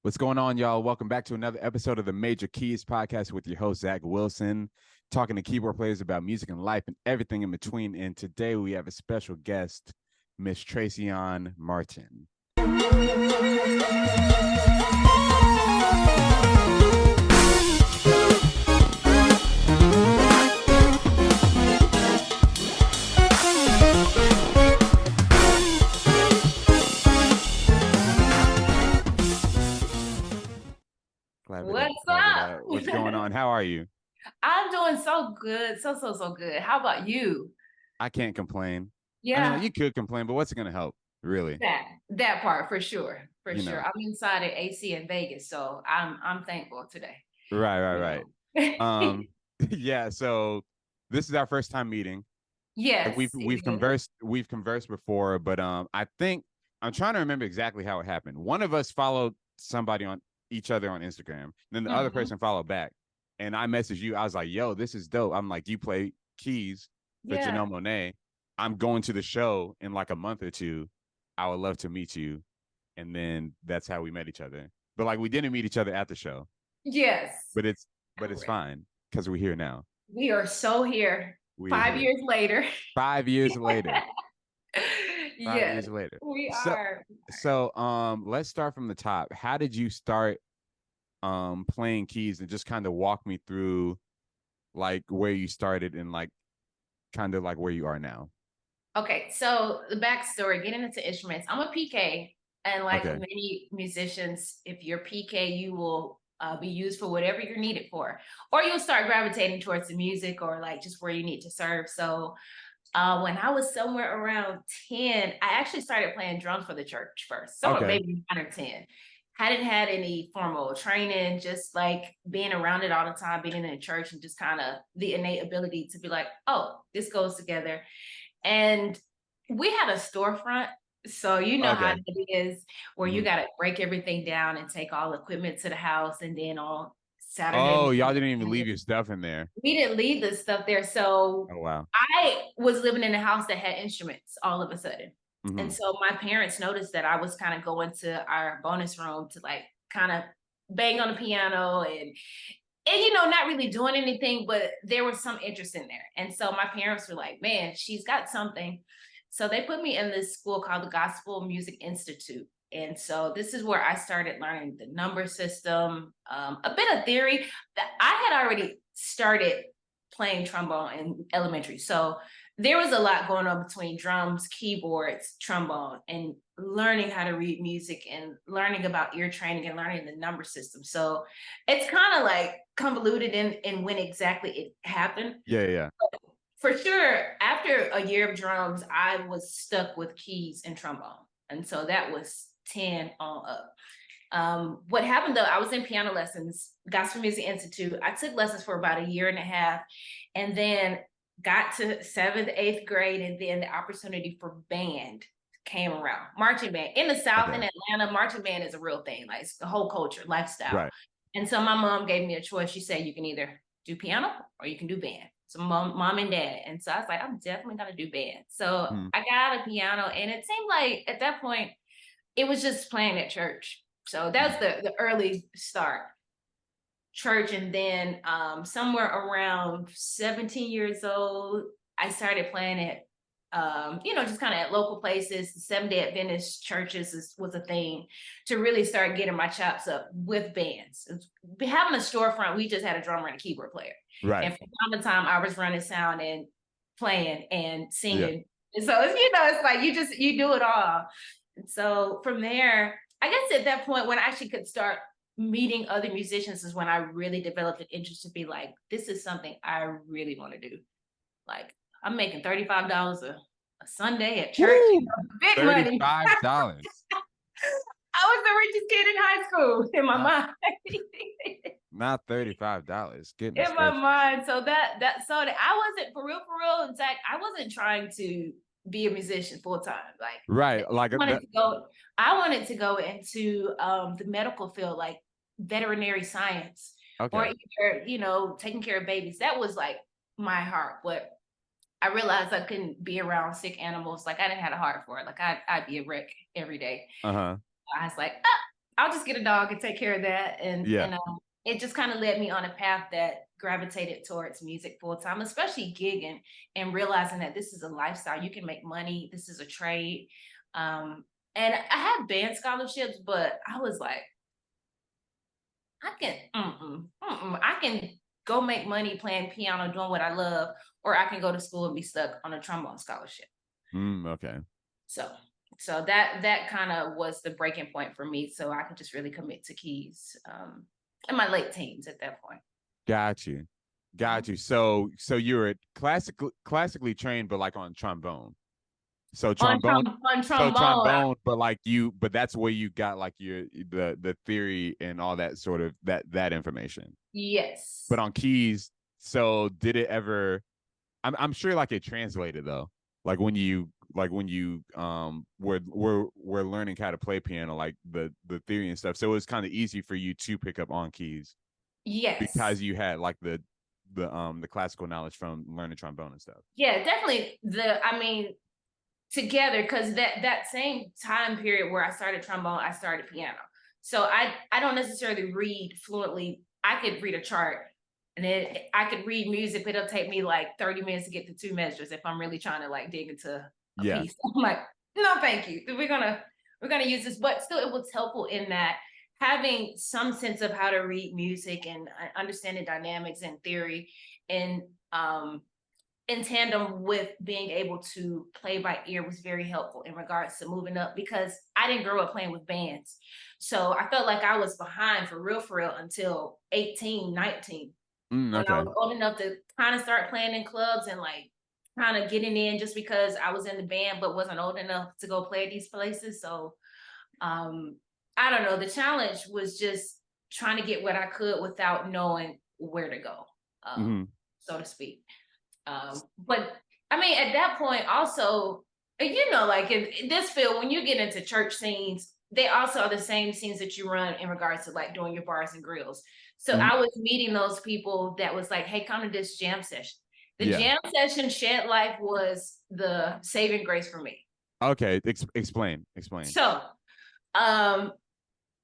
What's going on, y'all? Welcome back to another episode of the Major Keyz podcast with your host, Zach Wilson, talking to keyboard players about music and life and everything in between. And today we have a special guest, Miss Tracyan Martin. What's up? What's going on? How are you? I'm doing so good. So good. How about you? I can't complain. Yeah. I mean, you could complain, but what's it going to help, really? That part for sure. You know. I'm inside at AC in Vegas, so I'm thankful today. Right. Yeah, so this is our first time meeting. Yes. We've conversed before, but I think I'm trying to remember exactly how it happened. One of us followed somebody on each other on Instagram, and then the other person followed back. And I messaged you. I was like, yo, this is dope. I'm like, you play keys for Janelle Monáe. I'm going to the show in like a month or two. I would love to meet you. And then that's how we met each other. But like, we didn't meet each other at the show. Yes. But it's fine because we're here now. We are so here. 5 years later. 5 years later. 5 yes, years later. We are. So let's start from the top. How did you start playing keys, and just kind of walk me through like where you started and like kind of like where you are now? Okay, so the backstory, getting into instruments. I'm a PK, and like many musicians, if you're PK, you will be used for whatever you're needed for, or you'll start gravitating towards the music or like just where you need to serve. So when I was somewhere around 10, I actually started playing drums for the church first. So maybe 9 or 10. Hadn't had any formal training, just like being around it all the time, being in the church, and just kind of the innate ability to be like, oh, this goes together. And we had a storefront. So you know how it is, where you got to break everything down and take all the equipment to the house. And then on Saturday. Oh, y'all didn't even leave your stuff in there. We didn't leave the stuff there. So I was living in a house that had instruments all of a sudden. And so my parents noticed that I was kind of going to our bonus room to like kind of bang on the piano and you know, not really doing anything, but there was some interest in there. And so my parents were like, man, she's got something. So they put me in this school called the Gospel Music Institute. And so this is where I started learning the number system, a bit of theory. That I had already started playing trombone in elementary. So there was a lot going on between drums, keyboards, trombone, and learning how to read music and learning about ear training and learning the number system. So it's kind of like convoluted in when exactly it happened. Yeah. But for sure, after a year of drums, I was stuck with keys and trombone. And so that was 10 on up. What happened though, I was in piano lessons, Gospel Music Institute. I took lessons for about a year and a half, and then got to 7th, 8th grade, and then the opportunity for band came around. Marching band. In the South, in Atlanta, marching band is a real thing. Like it's the whole culture, lifestyle. Right. And so my mom gave me a choice. She said, you can either do piano or you can do band. So mom and dad. And so I was like, I'm definitely going to do band. So I got out of piano, and it seemed like at that point, it was just playing at church. So that's the early start. Church. And then somewhere around 17 years old, I started playing at, just kind of at local places. The Seventh-day Adventist churches was a thing to really start getting my chops up with bands. Having a storefront, we just had a drummer and a keyboard player. Right. And from time to time, I was running sound and playing and singing. Yeah. And so, it's like you do it all. And so from there, I guess at that point when I actually could start meeting other musicians is when I really developed an interest to be like, this is something I really want to do. Like, I'm making $35 a Sunday at church. Big money. $35. I was the richest kid in high school in my mind. Not $35. In my mind. So I wasn't for real. In fact, I wasn't trying to be a musician full time. Like, right. Like I wanted to go into the medical field, like veterinary science, or either, taking care of babies. That was like my heart. But I realized I couldn't be around sick animals. Like I didn't have a heart for it. Like I'd be a wreck every day. I was like, I'll just get a dog and take care of that. Yeah. And it just kind of led me on a path that gravitated towards music full time, especially gigging and realizing that this is a lifestyle. You can make money. This is a trade. And I had band scholarships, but I was like, I can go make money playing piano, doing what I love, or I can go to school and be stuck on a trombone scholarship. Okay. So, so that kind of was the breaking point for me. So I could just really commit to keys in my late teens at that point. Got you. Got you. So you were classically trained, but like on trombone. So trombone, On trombone, but that's where you got like the theory and all that sort of that information. yes. But on keys, so did it ever? I'm sure like it translated though. Like when you were learning how to play piano, like the theory and stuff. So it was kind of easy for you to pick up on keys. Yes. Because you had like the classical knowledge from learning trombone and stuff. Yeah, definitely together, because that same time period where I started trombone, I started piano. So I don't necessarily read fluently. I could read a chart and I could read music, but it'll take me like 30 minutes to get to two measures if I'm really trying to like dig into a piece. I'm like, no, thank you. We're gonna use this, but still it was helpful in that having some sense of how to read music and understanding dynamics and theory and in tandem with being able to play by ear was very helpful in regards to moving up, because I didn't grow up playing with bands. So I felt like I was behind for real until 18, 19. When I was old enough to kind of start playing in clubs and like kind of getting in just because I was in the band, but wasn't old enough to go play at these places. So I don't know. The challenge was just trying to get what I could without knowing where to go, so to speak. But I mean, at that point, also, like in this field, when you get into church scenes, they also are the same scenes that you run in regards to like doing your bars and grills. So I was meeting those people that was like, hey, come to this jam session. The jam session Shed Life was the saving grace for me. Okay, explain. So,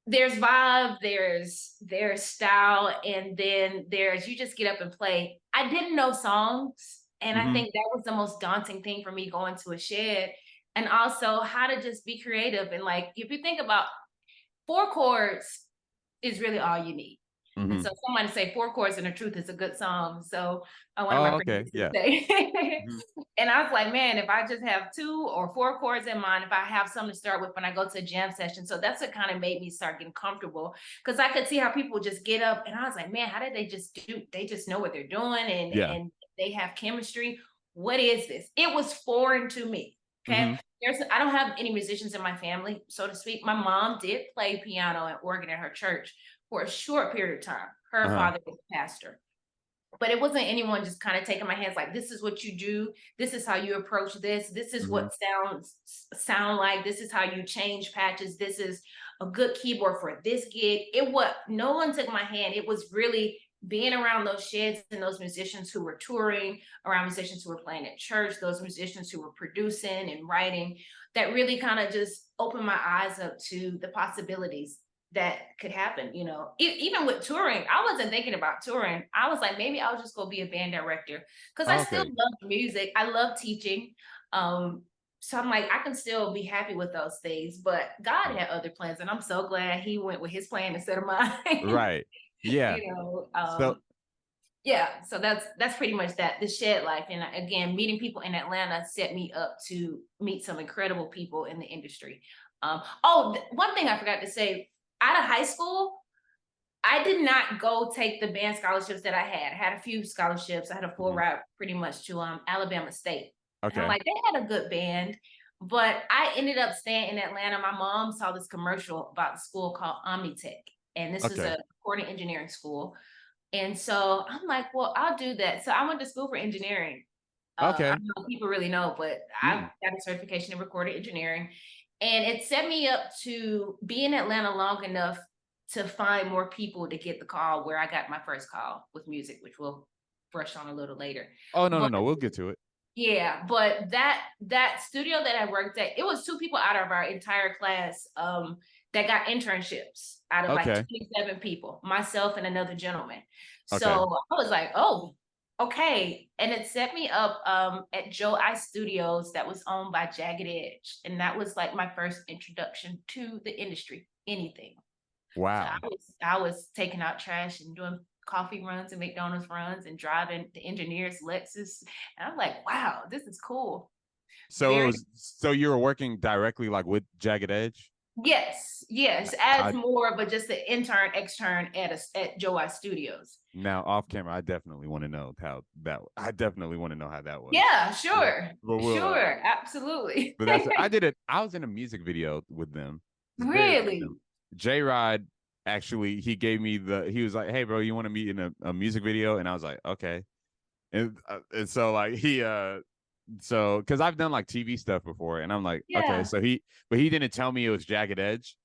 there's vibe, there's style, and then there's you just get up and play. I didn't know songs, and I think that was the most daunting thing for me going to a shed, and also how to just be creative. And like, if you think about 4 chords is really all you need. And so someone say 4 chords and the truth is a good song. So one of my friends used to say, and I was like, man, if I just have 2 or 4 chords in mind, if I have something to start with when I go to a jam session. So that's what kind of made me start getting comfortable, because I could see how people just get up and I was like, man, how did they just know what they're doing and they have chemistry. What is this? It was foreign to me. Okay. I don't have any musicians in my family, so to speak. My mom did play piano and organ at her church for a short period of time. Her father was a pastor. But it wasn't anyone just kind of taking my hands like, this is what you do. This is how you approach this. This is what sound like. This is how you change patches. This is a good keyboard for this gig. No one took my hand. It was really being around those sheds and those musicians who were touring, around musicians who were playing at church, those musicians who were producing and writing, that really kind of just opened my eyes up to the possibilities that could happen. Even with touring, I wasn't thinking about touring. I was like, maybe I'll just go be a band director, because I still love music. I love teaching. So I'm like, I can still be happy with those things, but God had other plans, and I'm so glad he went with his plan instead of mine. Right. Yeah. So that's pretty much that, the Shed Life. And again, meeting people in Atlanta set me up to meet some incredible people in the industry. One thing I forgot to say, out of high school, I did not go take the band scholarships that I had. I had a few scholarships. I had a full ride pretty much to Alabama State. Okay. And I'm like, they had a good band, but I ended up staying in Atlanta. My mom saw this commercial about the school called Omnitech, and this is a recording engineering school. And so I'm like, well, I'll do that. So I went to school for engineering. I don't know if people really know, but I got a certification in recording engineering. And it set me up to be in Atlanta long enough to find more people to get the call where I got my first call with music, which we'll brush on a little later. Oh, no. We'll get to it. Yeah, but that studio that I worked at, it was 2 people out of our entire class that got internships out of like Okay. 27 people, myself and another gentleman. So Okay. I was like, oh, okay. And it set me up at Joe I Studios that was owned by Jagged Edge. And that was like my first introduction to the industry, anything. So Wow. I was taking out trash and doing coffee runs and McDonald's runs and driving the engineer's Lexus. And I'm like, wow, this is cool. So it Very was, so you were working directly like with Jagged Edge? yes, as I more of a just an intern, extern at Joe I Studios. Now off camera, I definitely want to know how that. I definitely want to know how that was. Yeah, But we'll, sure, absolutely. but that's I did it. I was in a music video with them. It's very Really? random. J Rod actually he gave me he was like, hey bro, you want to meet in a music video? And I was like, okay. And so like so because I've done like TV stuff before, and I'm like, okay, Yeah. so but he didn't tell me it was Jagged Edge.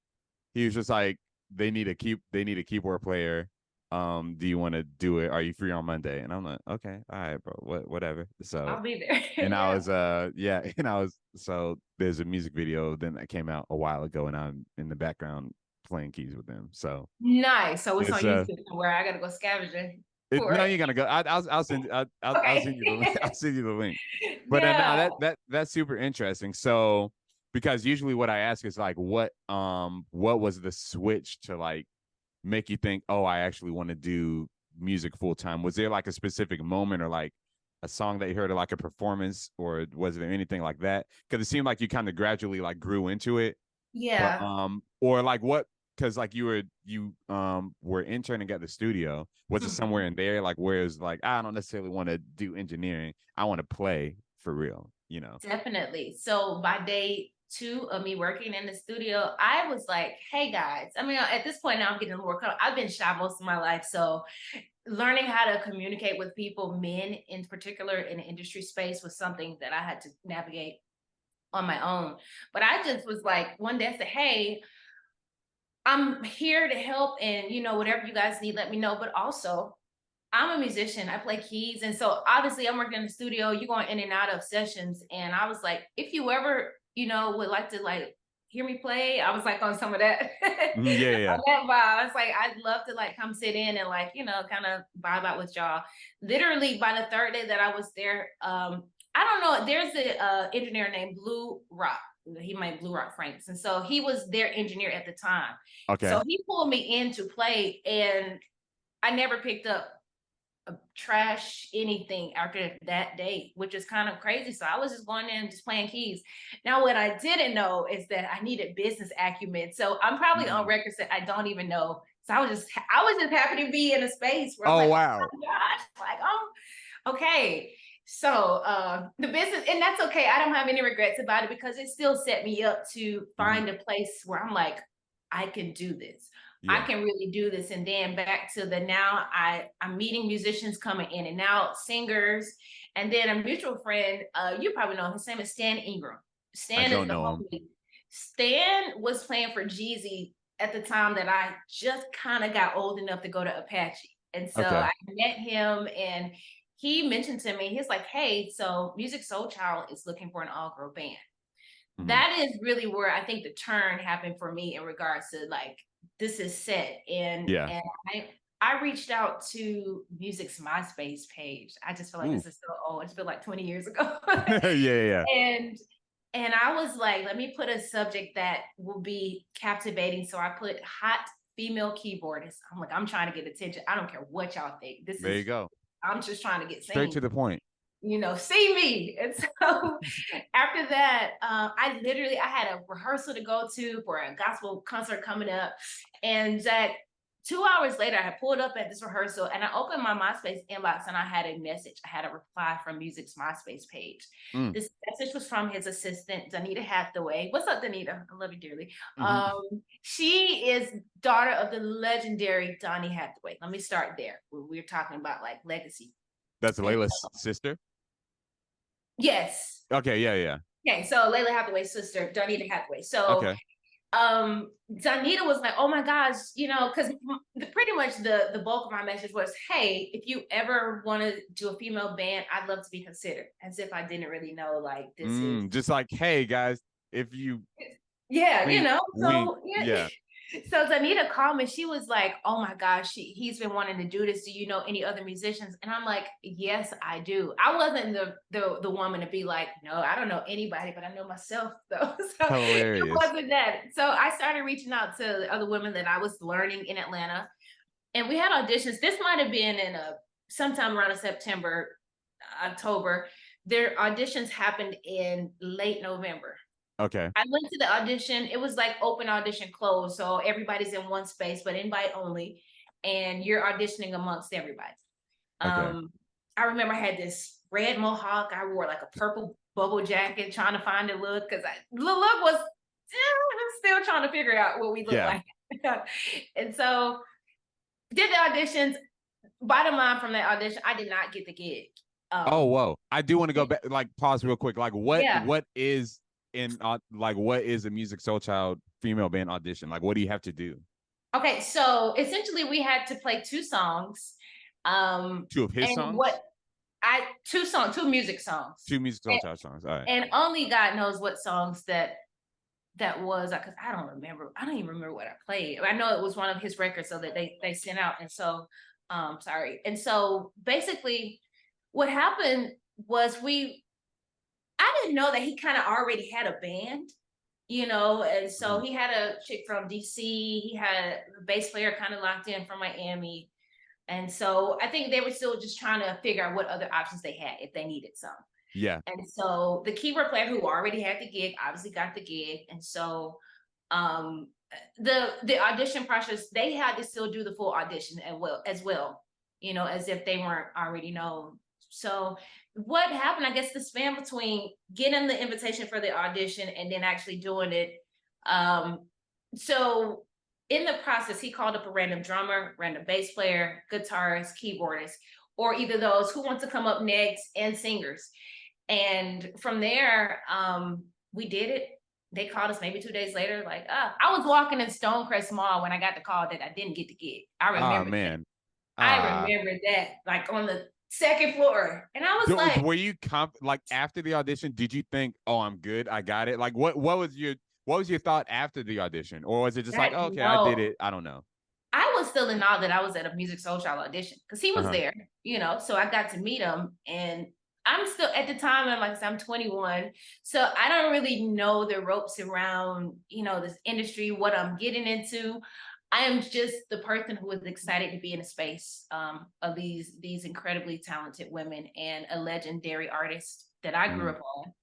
He was just like, they need a keyboard player. Do you want to do it? Are you free on Monday? And I'm like, okay, all right, bro, whatever. So, I'll be there. and I Yeah. was yeah, and I was so there's a music video then that came out a while ago, and I'm in the background playing keys with them. So Nice. So it's on it's YouTube somewhere. I gotta go scavenging for no, it. you're gonna go. I'll send Okay. you the link. I'll send you the link. But no, Yeah. that's super interesting. So because usually what I ask is like, what was the switch to like make you think, oh, I actually want to do music full time? Was there like a specific moment or like a song that you heard or like a performance, or was there anything like that? Because it seemed like you kind of gradually like grew into it. But Yeah. or like what, because like you were interning at the studio. Was it somewhere Mhm. in there like where it's like, I don't necessarily want to do engineering, I want to play for real, you know? Definitely. So by day 2 of me working in the studio, I was like, hey guys, I mean, at this point now I'm getting more I've been shy most of my life. So learning how to communicate with people, men in particular in the industry space, was something that I had to navigate on my own. But I just was like, one day I said, hey, I'm here to help, and whatever you guys need, let me know. But also, I'm a musician. I play keys. And so obviously I'm working in the studio, you're going in and out of sessions. And I was like, if you ever, would like to like hear me play, I was like on some of that Yeah, on yeah. that vibe. I was like, I'd love to like come sit in and like, kind of vibe out with y'all. Literally by the third day that I was there, I don't know, there's a engineer named Blue Rock. He made Blue Rock Franks. And so he was their engineer at the time. Okay. So he pulled me in to play, and I never picked up trash anything after that date, which is kind of crazy. So I was just going in just playing keys. Now, what I didn't know is that I needed business acumen. So I'm probably on record that I don't even know. So I was just happy to be in a space where I'm Oh like, wow. oh my gosh, like, okay. So the business, and that's okay. I don't have any regrets about it because it still set me up to find a place where I'm like, I can do this. I Yeah. can really do this. And then back to the now, I'm meeting musicians coming in and out, singers, and then a mutual friend. You probably know his name is Stan Ingram. I Stan is don't the know him. homie. Stan was playing for Jeezy at the time that I just kind of got old enough to go to Apache, and so Okay. I met him, and he mentioned to me, he's like, "Hey, so Music Soul Child is looking for an all-girl band." Mhm. That is really where I think the turn happened for me in regards to like, this is set. and Yeah. and I reached out to Music's MySpace page. I just feel like Ooh. this is so old. It's been like 20 years ago. Yeah, yeah. and and I was like, let me put a subject that will be captivating. So I put hot female keyboardist. I'm like, I'm trying to get attention. I don't care what y'all think. There you go. I'm just trying to get Straight seen. to the point. See me. And so after that, I had a rehearsal to go to for a gospel concert coming up. And that 2 hours later, I had pulled up at this rehearsal and I opened my MySpace inbox and I had a message. I had a reply from Music's MySpace page. Mm. This message was from his assistant, Danita Hathaway. What's up, Danita? I love you dearly. She is daughter of the legendary Donny Hathaway. Let me start there. We're talking about like legacy. That's And Layla's sister. yes. Okay. Yeah. Yeah. Okay, so Layla Hathaway's sister, Donita Hathaway. So Okay. Donita was like, oh my gosh, because pretty much the bulk of my message was, hey, if you ever want to do a female band, I'd love to be considered. As if I didn't really know, like, this is Just like, hey guys, if you Yeah, Wink, wink. so yeah. Yeah. So Danita called me. She was like, "Oh my gosh, he's been wanting to do this. Do you know any other musicians?" And I'm like, "Yes, I do." I wasn't the woman to be like, "No, I don't know anybody, but I know myself though." So it Hilarious. wasn't that. So I started reaching out to the other women that I was learning in Atlanta, and we had auditions. This might have been in a sometime around September, October. Their auditions happened in late November. Okay. I went to the audition. It was like open audition closed. So everybody's in one space, but invite only. And you're auditioning amongst everybody. Okay. I remember I had this red mohawk. I wore like a purple bubble jacket trying to find a look because the look was still trying to figure out what we look Yeah. like. And so did the auditions. Bottom line from that audition, I did not get the gig. Oh, whoa. I do want to go back, like pause real quick. Like Yeah. what is what is a Music Soul Child female band audition? Like what do you have to do? Okay, so essentially we had to play two songs. Two of his And songs? two music songs. Two Music Soul Child songs. All right. And only God knows what songs that was, because I don't remember. I don't even remember what I played. I know it was one of his records, so that they sent out. And so, sorry. And so basically, what happened was I didn't know that he kind of already had a band, and so he had a chick from DC. He had a bass player kind of locked in from Miami. And so I think they were still just trying to figure out what other options they had if they needed some. Yeah. And so the keyboard player who already had the gig obviously got the gig. And so the audition process, they had to still do the full audition as well, as if they weren't already known. So what happened, I guess the span between getting the invitation for the audition and then actually doing it. So in the process, he called up a random drummer, random bass player, guitarist, keyboardist, or either those who want to come up next and singers. And from there, we did it. They called us maybe 2 days later. Like, I was walking in Stonecrest Mall when I got the call that I didn't get the gig. I remember man. that. I remember that, like on the second floor. And I was like, were you like after the audition, did you think, oh, I'm good, I got it? Like what was your thought after the audition? Or was it just like, okay, I did it? I don't know. I was still in awe that I was at a Music Soul Child audition because he was there, so I got to meet him. And I'm still at the time, I'm 21. So I don't really know the ropes around, this industry, what I'm getting into. I am just the person who is excited to be in a space of these incredibly talented women and a legendary artist that I grew up on.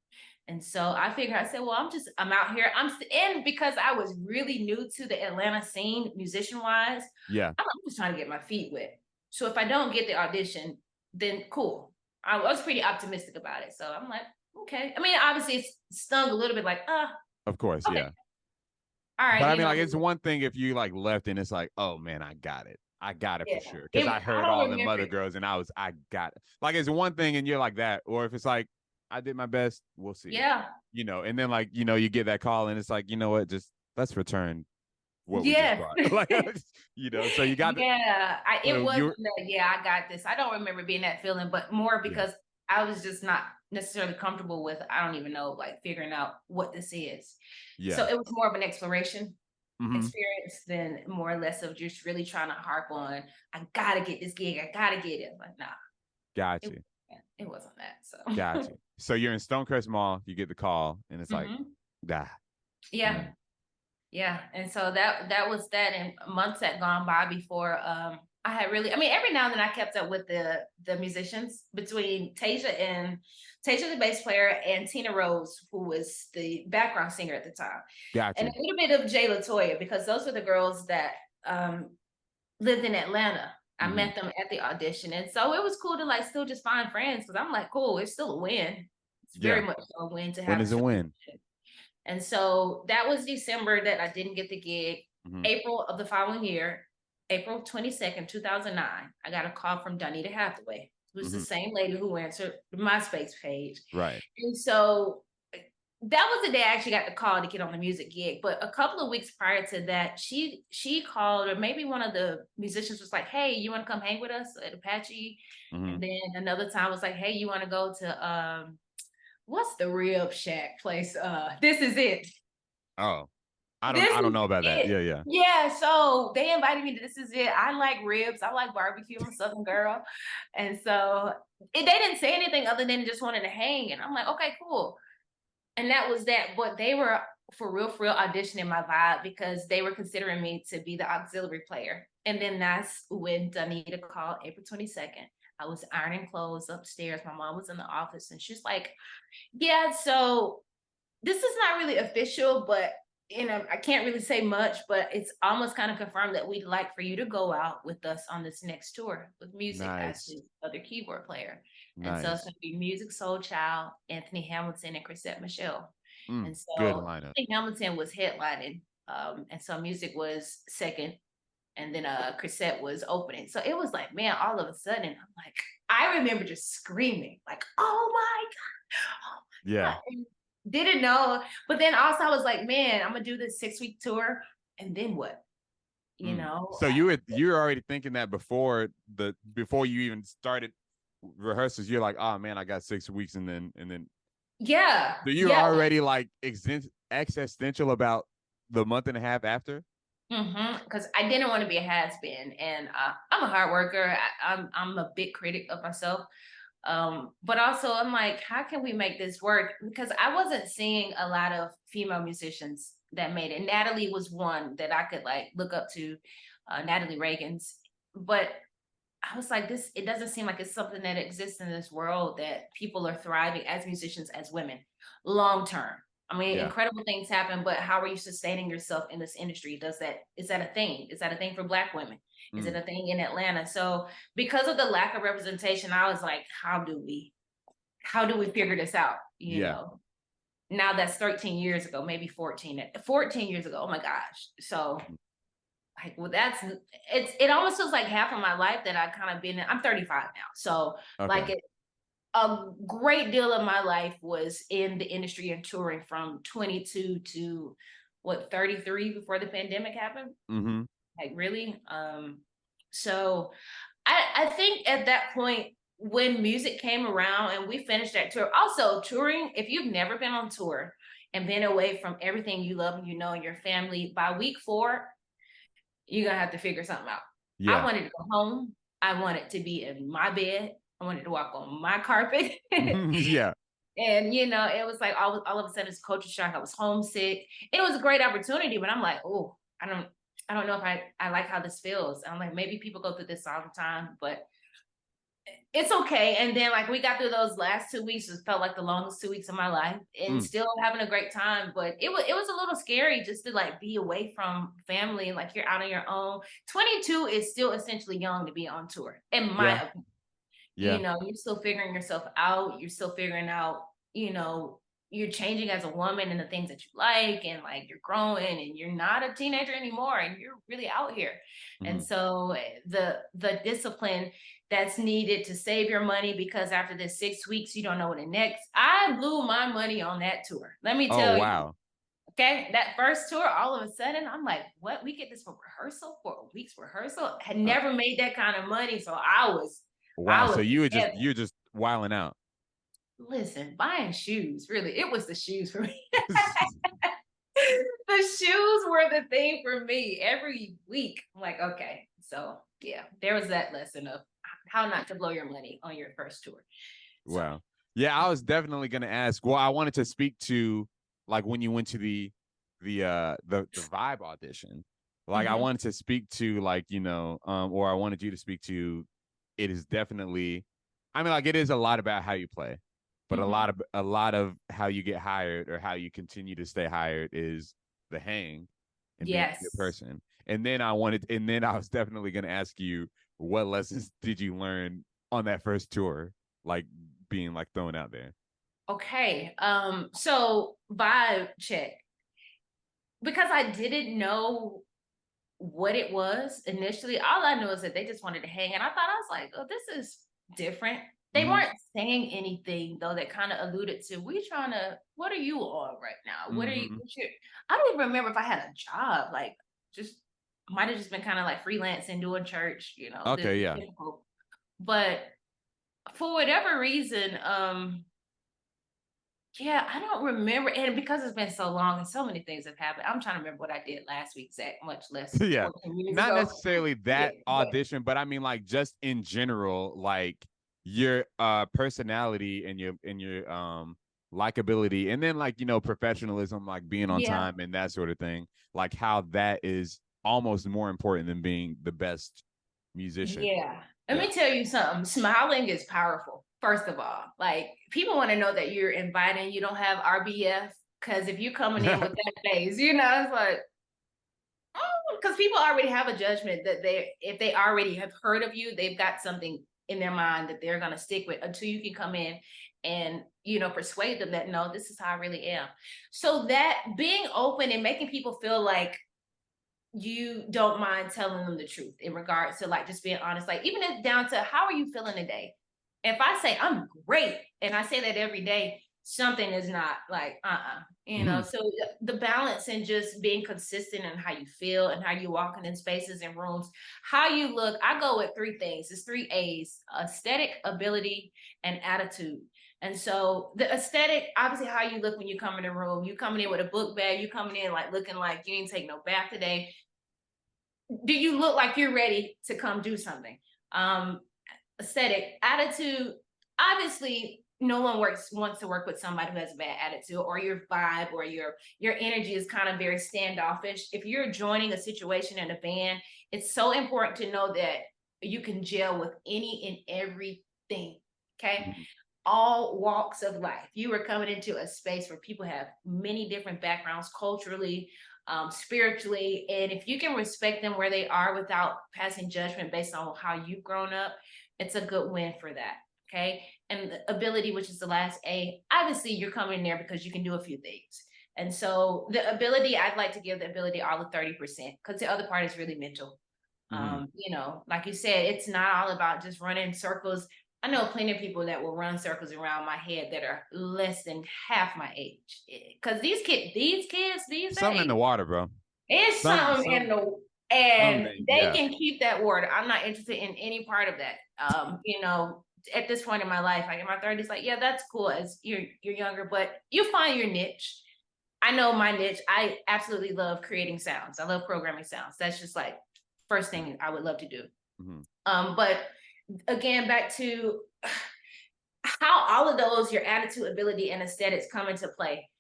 And so I figured, I said, well, I'm out here. And because I was really new to the Atlanta scene, musician wise, yeah, I'm just trying to get my feet wet. So if I don't get the audition, then cool. I was pretty optimistic about it. So I'm like, okay. I mean, obviously it stung a little bit like, of course, okay. Yeah. All right. But I mean, like, it's one thing if you like left and it's like, oh man, I got it. I got it for sure. Because I heard all the other girls and I got it. Like, it's one thing and you're like that. Or if it's like, I did my best, we'll see. Yeah. And then like, you get that call and it's like, you know what, just let's return what we just brought. Like, so you got it wasn't that, I got this. I don't remember being that feeling, but more because I was just not necessarily comfortable with, I don't even know, like figuring out what this is. Yeah. So it was more of an exploration experience than more or less of just really trying to harp on, I gotta get this gig, I gotta get it. Like, nah. Gotcha. It wasn't that. So gotcha. So you're in Stonecrest Mall, you get the call, and it's like, yeah. Yeah. And so that was that. And months had gone by before I had really, I mean, every now and then I kept up with the musicians between Tasia the bass player, and Tina Rose, who was the background singer at the time. Gotcha. And a little bit of Jay Latoya, because those were the girls that lived in Atlanta. I met them at the audition. And so it was cool to like still just find friends, because I'm like, cool, it's still a win. It's very much a win to have. Win is a win. And so that was December that I didn't get the gig. April of the following year, April 22nd, 2009, I got a call from Donita Hathaway, who's the same lady who answered the MySpace page. Right. And so that was the day I actually got the call to get on the music gig. But a couple of weeks prior to that, she called, or maybe one of the musicians was like, hey, you want to come hang with us at Apache? And then another time was like, hey, you want to go to what's the Rib Shack place? This Is It. Oh. This I don't is know about that. it. Yeah. Yeah, so they invited me to This Is It. I like ribs. I like barbecue. I'm a Southern girl. And so they didn't say anything other than just wanted to hang. And I'm like, okay, cool. And that was that. But they were for real auditioning my vibe because they were considering me to be the auxiliary player. And then that's when Danita called April 22nd. I was ironing clothes upstairs. My mom was in the office and she's like, yeah, so this is not really official, but I can't really say much, but it's almost kind of confirmed that we'd like for you to go out with us on this next tour with music as Nice. the other keyboard player. And so it's Nice. going to be Music Soul Child, Anthony Hamilton, and Chrisette Michelle. And Good so lineup. Anthony Hamilton was headlining, and so music was second, and then Chrisette was opening. So it was like, man, all of a sudden, I'm like, I remember just screaming, like, oh my God, oh my Yeah. God. And didn't know. But then also I was like, man, I'm gonna do this 6-week tour. And then what? You know? So you were already thinking that before you even started rehearsals. You're like, oh man, I got 6 weeks, and then Yeah. so you're Yeah. already like existential about the month and a half after. Because I didn't want to be a has-been, and I'm a hard worker. I'm a big critic of myself. But also I'm like, how can we make this work? Because I wasn't seeing a lot of female musicians that made it. Natalie was one that I could like look up to, Natalie Reagan's. But I was like, it doesn't seem like it's something that exists in this world that people are thriving as musicians, as women, long term. I mean, Yeah. incredible things happen, but how are you sustaining yourself in this industry? Is that a thing? Is that a thing for Black women? Is it a thing in Atlanta? So because of the lack of representation, I was like, how do we figure this out? You know, now that's 13 years ago, maybe 14 years ago. Oh my gosh. So like, well, it almost feels like half of my life that I kind of been in. I'm 35 now. So like a great deal of my life was in the industry and touring from 22 to 33 before the pandemic happened. Like really. So I think at that point when music came around and we finished that tour, also touring, if you've never been on tour and been away from everything you love and and your family, by week 4, you're gonna have to figure something out. Yeah. I wanted to go home. I wanted to be in my bed. I wanted to walk on my carpet. Yeah. And it was like all of a sudden it's culture shock. I was homesick. It was a great opportunity, but I'm like, oh, I don't know if I like how this feels. I'm like, maybe people go through this all the time, but it's okay. And then like we got through those last 2 weeks, it felt like the longest 2 weeks of my life, and still having a great time. But it was a little scary just to like be away from family, like you're out on your own. 22 is still essentially young to be on tour, in my opinion. Yeah. You're still figuring yourself out. You're still figuring out, you're changing as a woman and the things that you like, and like you're growing and you're not a teenager anymore and you're really out here. And so the discipline that's needed to save your money, because after this 6 weeks, you don't know what the next. I blew my money on that tour. Let me tell you. Okay, that first tour, all of a sudden, I'm like, what? We get this for rehearsal, for a week's rehearsal? Had never made that kind of money. So I was so you're just wilding out. Listen, buying shoes, really, it was the shoes for me. The shoes were the thing for me every week. I'm like, okay, so yeah, there was that lesson of how not to blow your money on your first tour. So. Wow. Yeah, I was definitely going to ask. Well, I wanted to speak to like when you went to the Vibe audition. Like I wanted to speak to like, or I wanted you to speak to, it is definitely, I mean, like it is a lot about how you play, but a lot of how you get hired or how you continue to stay hired is the hang and being a good person. And then I was definitely going to ask you, what lessons did you learn on that first tour, like being like thrown out there? Okay. So vibe check, because I didn't know what it was initially. All I knew is that they just wanted to hang, and I was like, oh, this is different. They weren't saying anything though that kind of alluded to, what are you on right now? What are you? I don't even remember if I had a job. Like, just might have just been kind of like freelancing, doing church, Okay, yeah. But for whatever reason, Yeah, I don't remember. And because it's been so long and so many things have happened, I'm trying to remember what I did last week, Zach, much less Yeah. 14 years Not ago. necessarily Yeah, that but audition, but I mean like just in general, like your personality and your likability, and then like, you know, professionalism, like being on yeah, time and that sort of thing, like how that is almost more important than being the best musician. yeah. Let Yeah. me tell you something. Smiling is powerful, first of all. Like people want to know that you're inviting, you don't have RBF. Because if you're coming in with that face, it's like, oh, because people already have a judgment that if they already have heard of you, they've got something in their mind that they're going to stick with until you can come in and persuade them that no, this is how I really am. So that being open and making people feel like you don't mind telling them the truth in regards to like just being honest, like even if down to how are you feeling today? If I say I'm great and I say that every day, something is not like Mhm. so the balance and just being consistent in how you feel and how you walking in spaces and rooms, how you look. I go with three things. It's three A's: aesthetic, ability, and attitude. And so the aesthetic, obviously how you look when you come in the room, you coming in with a book bag, you coming in like looking like you ain't take no bath today. Do you look like you're ready to come do something? Um, Aesthetic, attitude. Obviously, no one wants to work with somebody who has a bad attitude or your vibe or your energy is kind of very standoffish. If you're joining a situation in a band, it's so important to know that you can gel with any and everything. Okay. Mhm. All walks of life. You are coming into a space where people have many different backgrounds culturally, spiritually. And if you can respect them where they are without passing judgment based on how you've grown up, it's a good win for that. Okay. And the ability, which is the last A, obviously you're coming there because you can do a few things. And so the ability, I'd like to give the ability all of 30% because the other part is really mental. Mhm. Like you said, it's not all about just running circles. I know plenty of people that will run circles around my head that are less than half my age. Because these kids these Something in days, the water, bro. it's something in the and Something, they yeah. can keep that water. I'm not interested in any part of that. At this point in my life, like in my 30s, like, yeah, that's cool as you're younger, but you find your niche. I know my niche. I absolutely love creating sounds. I love programming sounds. That's just like first thing I would love to do. Mhm. But again, back to how all of those, your attitude, ability, and aesthetics come into play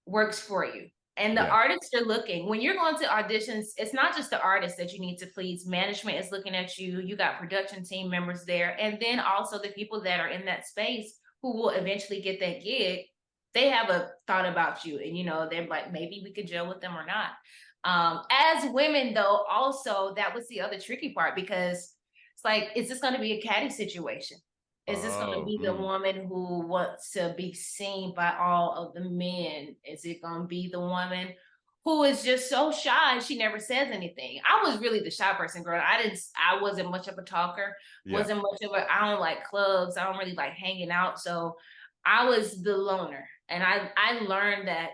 works for you. And the Yeah. artists are looking. When you're going to auditions, it's not just the artist that you need to please. Management is looking at you. You got production team members there. And then also the people that are in that space who will eventually get that gig, they have a thought about you. And they're like, maybe we could gel with them or not. As women, though, also that was the other tricky part because it's like, is this going to be a catty situation? Is this going to Oh. be the woman who wants to be seen by all of the men? Is it going to be the woman who is just so shy and she never says anything? I was really the shy person, girl. I wasn't much of a talker, Yeah. wasn't much of I don't like clubs. I don't really like hanging out. So I was the loner. And I learned that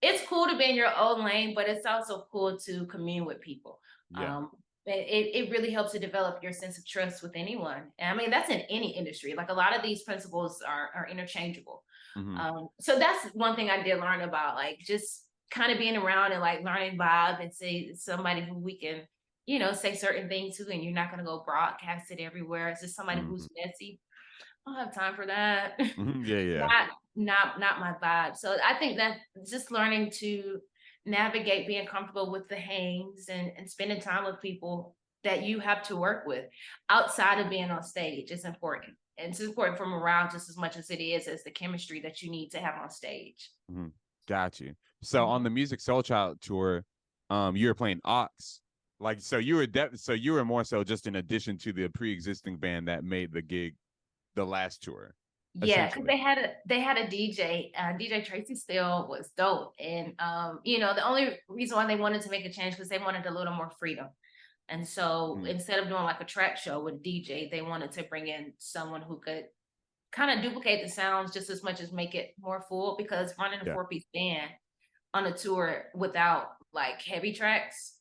it's cool to be in your own lane, but it's also cool to commune with people. Yeah. Um, it really helps to develop your sense of trust with anyone. And I mean, that's in any industry. Like a lot of these principles are interchangeable. Mhm. So that's one thing I did learn about, like just kind of being around and like learning vibe and say somebody who we can, say certain things to, and you're not going to go broadcast it everywhere. It's just somebody Mhm. who's messy. I don't have time for that. Mhm. Yeah, yeah. Not my vibe. So I think that just learning to navigate being comfortable with the hangs and spending time with people that you have to work with outside of being on stage is important. And it's important for morale just as much as it is as the chemistry that you need to have on stage. Mhm. Got you. So on Mhm. the Music Soul Child tour, you were playing aux. Like, so so you were more so just in addition to the pre-existing band that made the gig the last tour, Yeah, because essentially. they had a DJ. DJ Tracy Still was dope, and the only reason why they wanted to make a change because they wanted a little more freedom. And so Mhm. instead of doing like a track show with DJ, they wanted to bring in someone who could kind of duplicate the sounds just as much as make it more full because running a Yeah. four-piece band on a tour without like heavy tracks,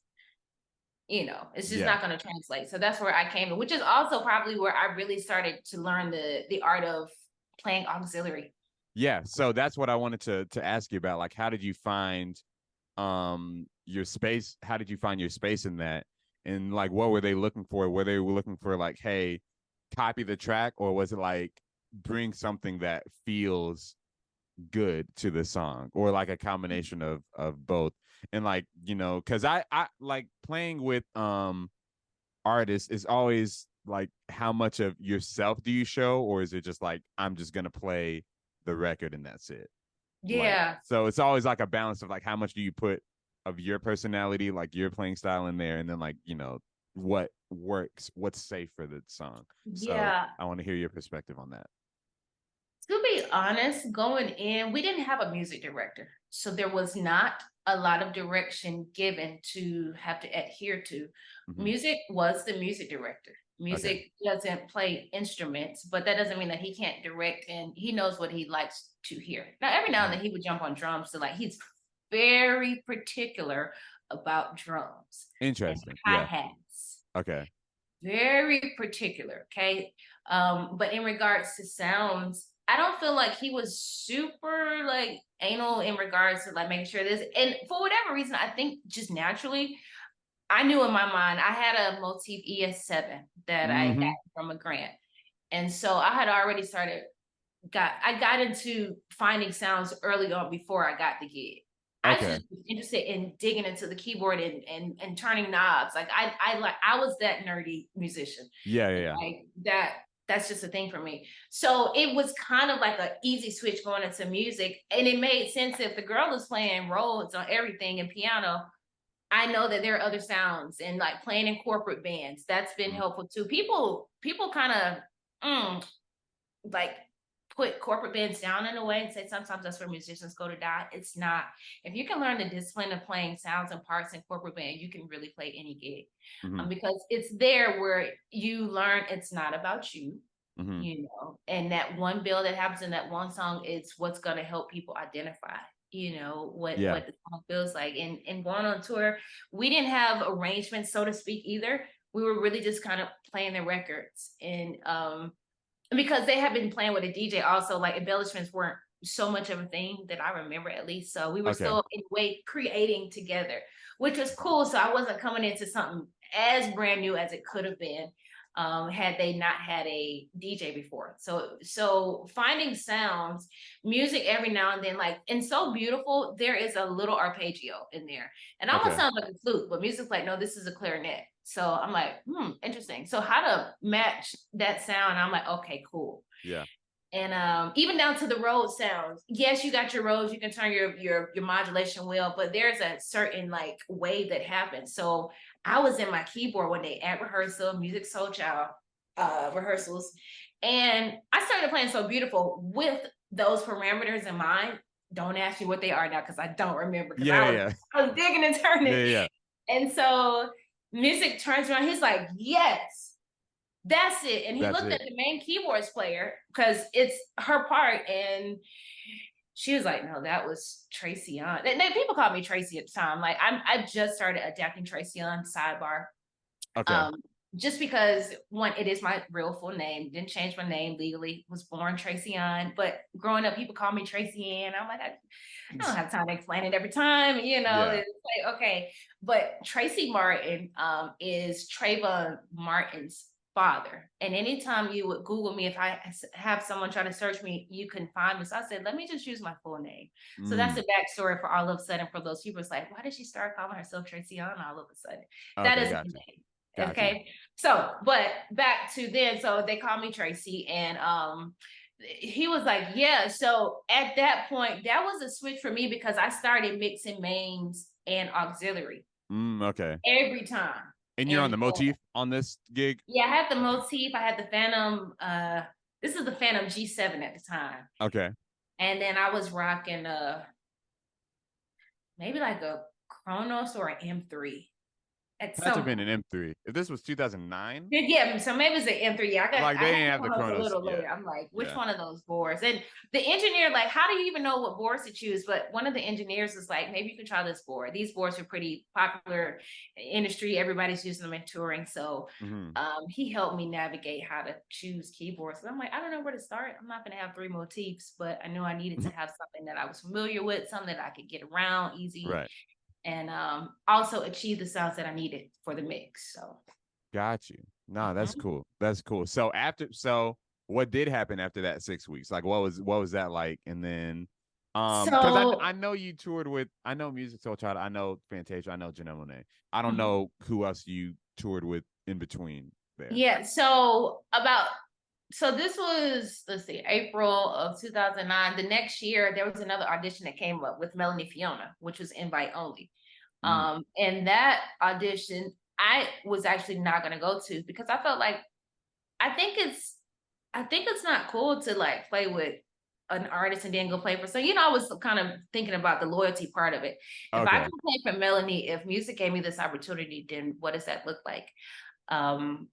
it's just Yeah. not going to translate. So that's where I came in, which is also probably where I really started to learn the art of playing auxiliary. Yeah, so that's what I wanted to ask you about. Like, how did you find your space? How did you find your space in that? And like, what were they looking for? Were they looking for like, hey, copy the track, or was it like bring something that feels good to the song, or like a combination of both? And like, you know, because I like playing with artists is always like, how much of yourself do you show, or is it just like, I'm just gonna play the record and that's it? Like, Yeah. so it's always like a balance of like, how much do you put of your personality, like your playing style in there, and then like, you know, what works, what's safe for the song. So Yeah. I want to hear your perspective on that. To be honest, going in, we didn't have a music director. So there was not a lot of direction given to have to adhere to. Mm-hmm. Music was the music director. Okay. Music doesn't play instruments, but that doesn't mean that he can't direct, and he knows what he likes to hear. Now, every now and Mm-hmm. then he would jump on drums. So like he's very particular about drums and Interesting. Yeah. hi-hats. Okay. Very particular. Okay. But in regards to sounds, I don't feel like he was super like anal in regards to like making sure this. And for whatever reason, I think just naturally, I knew in my mind I had a Motif ES7 that I got Mm-hmm. from a grant. And so I had already I got into finding sounds early on before I got the gig. I Okay. just was interested in digging into the keyboard and turning knobs. Like I was that nerdy musician. Yeah. Yeah. And Yeah. like that's just a thing for me. So it was kind of like an easy switch going into music. And it made sense if the girl is playing Rhodes on everything and piano. I know that there are other sounds and like playing in corporate bands. That's been Mm-hmm. helpful too. People kind of like put corporate bands down in a way and say sometimes that's where musicians go to die. It's not. If you can learn the discipline of playing sounds and parts in corporate band, you can really play any gig, Mm-hmm. because it's there where you learn it's not about you, Mm-hmm. and that one bill that happens in that one song is what's going to help people identify, Yeah. what the song feels like. And going on tour, we didn't have arrangements, so to speak, either. We were really just kind of playing the records, and because they have been playing with a DJ also, like embellishments weren't so much of a thing that I remember, at least. So we were Okay. still in a way creating together, which was cool. So I wasn't coming into something as brand new as it could have been, had they not had a DJ before. So finding sounds, music every now and then, like in So Beautiful, there is a little arpeggio in there. And almost Okay. sounds like a flute, but music's like, no, this is a clarinet. So I'm like, interesting. So how to match that sound? I'm like, okay, cool. Yeah. And even down to the Rhodes sounds. Yes, you got your Rhodes, you can turn your modulation wheel, but there's a certain like way that happens. So I was in my keyboard one day at rehearsal, Music Soul Child rehearsals, and I started playing So Beautiful with those parameters in mind. Don't ask me what they are now because I don't remember, because Yeah. Yeah. I was digging and Yeah. turning. Yeah. And so music turns around. He's like, yes, that's it. And he That's looked at it. the main keyboards player because it's her part. And she was like, no, that was Tracyan. And then people called me Tracy at the time. Like I just started adapting Tracyan, sidebar. Okay. Um, just because one, it is my real full name. Didn't change my name legally. Was born Tracyan, but growing up, people call me Tracy Ann. I'm like, I don't have time to explain it every time. Yeah. It's like, okay. But Tracy Martin is Trayvon Martin's father. And anytime you would Google me, if I have someone try to search me, you can find me. So I said, let me just use my full name. So that's Mm. the backstory for all of a sudden for those people. It's like, why did she start calling herself Tracy Ann all of a sudden? That Okay. is the Gotcha. name. Gotcha. Okay. So, but back to then, so they call me Tracy, and he was like, yeah. So at that point, that was a switch for me because I started mixing mains and auxiliary Okay. every time. And you're on And the motif on this gig? yeah, I had the Okay. motif, I had the Phantom, this is the Phantom G7 at the time. Okay. And then I was rocking maybe like a Kronos or an M3 at Had to some have been point. an M3. If this was 2009, Yeah, so maybe it's an M3. Yeah, like I they had didn't have the one of those a Chronos. little Yeah, later. I'm like, which yeah. one of those boards? And the engineer, like, how do you even know what boards to choose? But one of the engineers was like, maybe you can try this board. These boards are pretty popular industry. Everybody's using them in touring. So Mm-hmm. he helped me navigate how to choose keyboards. And I'm like, I don't know where to start. I'm not going to have three motifs, but I knew I needed to have something that I was familiar with, something that I could get around easy, Right. and also achieve the sounds that I needed for the mix. So. Got you. Nah, that's Mhm. cool. That's cool. So what did happen after that 6 weeks? Like what was that like? And then because I So know you toured with, I know Music Soul Child, I know Fantasia, I know Janelle Monáe. I don't mhm. know who else you toured with in between there. Yeah, so this was, let's see, April of 2009. The next year there was another audition that came up with Melanie Fiona, which was invite only. Mm, And that audition I was actually not gonna go to because I felt like I think it's I think it's not cool to like play with an artist and then go play for, so I was kind of thinking about the loyalty part of it. If I okay. can play for Melanie, if music gave me this opportunity, then what does that look like? Um,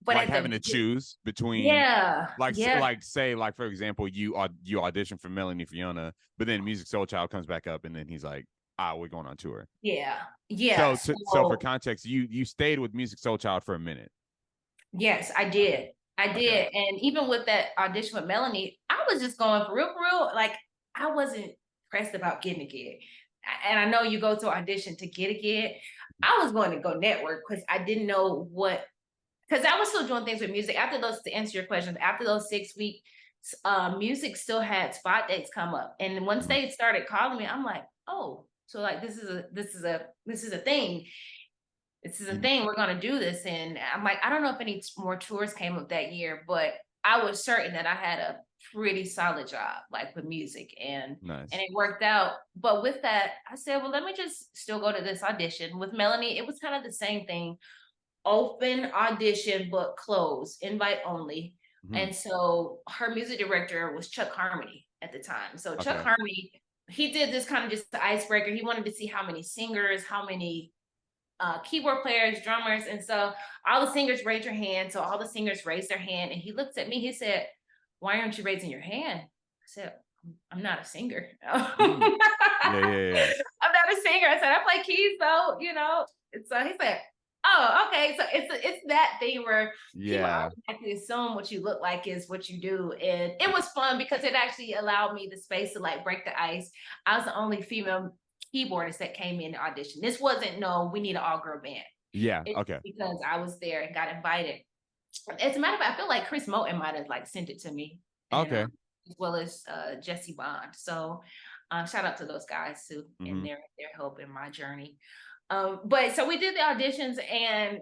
but Like at having the to choose between yeah, yeah, like say like for example you audition for Melanie Fiona, but then Music Soul Child comes back up and then he's like, ah, we're going on tour. yeah, yeah. So for So context, you stayed with Music Soul Child for a minute. yes, I Okay. did. I Okay. did. And even with that audition with Melanie, I was just going for real. Like I wasn't pressed about getting a gig. And I know you go to audition to get a gig. I was going to go network because I didn't know what, because I was still doing things with music. After those, to answer your questions, after those 6 weeks, music still had spot dates come up. And once Mhm. they started calling me, I'm like, oh, so like this is a thing. This is a You- thing. We're gonna do this. And I'm like, I don't know if any more tours came up that year, but I was certain that I had a pretty solid job, like with music, and Nice. it worked out. But with that, I said, well, let me just still go to this audition. With Melanie, it was kind of the same thing. Open audition, but closed, invite only. Mhm. And so her music director was Chuck Harmony at the time. So Chuck Okay. Harmony, he did this kind of just the icebreaker. He wanted to see how many singers, how many keyboard players, drummers, and so all the singers raised your hand. So all the singers raised their hand, and he looked at me. He said, "Why aren't you raising your hand?" I said, "I'm not a singer. I'm Mm. Yeah, yeah, yeah. not a singer." I said, "I play keys, though." And so he said, "Oh, okay." So it's that thing where people Yeah. automatically assume what you look like is what you do, and it was fun because it actually allowed me the space to like break the ice. I was the only female keyboardist that came in the audition. This wasn't no, we need an all girl band. Yeah. It's Okay. because I was there and got invited. As a matter of fact, I feel like Chris Moten might have like sent it to me, and Okay. as well as Jesse Bond. So shout out to those guys too and Hmm. their help in my journey. But so we did the auditions, and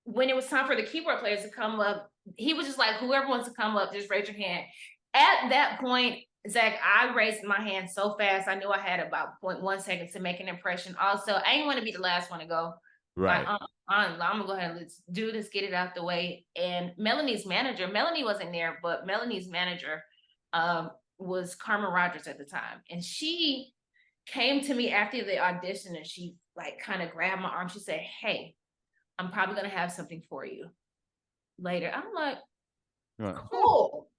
when it was time for the keyboard players to come up, he was just like, whoever wants to come up, just raise your hand. At that point, Zach, I raised my hand so fast. I knew I had about 0.1 seconds to make an impression. Also, I didn't want to be the last one to go. Like, Right. I'm gonna go ahead and let's do this, get it out the way. And Melanie's manager, Melanie wasn't there, but Melanie's manager was Carmen Rogers at the time. And she came to me after the audition and she like kind of grabbed my arm. She said, "Hey, I'm probably gonna have something for you later." I'm like, Right. cool.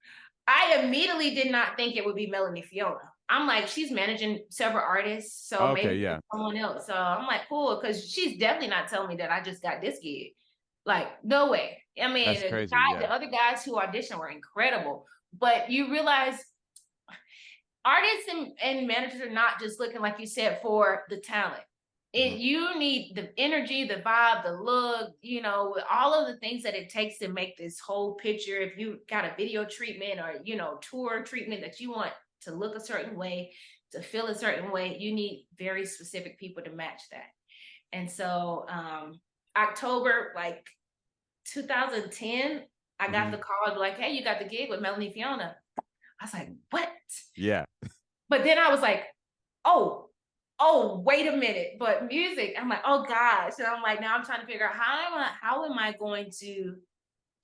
I immediately did not think it would be Melanie Fiona. I'm like, she's managing several artists, so Okay. maybe Yeah. it's someone else. So I'm like, cool, because she's definitely not telling me that I just got this gig. Like, no way. I mean, That's crazy. Yeah. the other guys who auditioned were incredible, but you realize artists and managers are not just looking, like you said, for the talent. Mhm. You need the energy, the vibe, the look, all of the things that it takes to make this whole picture. If you got a video treatment or tour treatment that you want to look a certain way, to feel a certain way, you need very specific people to match that. And so October like 2010, I got Mhm. the call like, "Hey, you got the gig with Melanie Fiona." I was like, "What?" Yeah. But then I was like, oh, wait a minute. But music, I'm like, oh gosh. And I'm like, now I'm trying to figure out how am I going to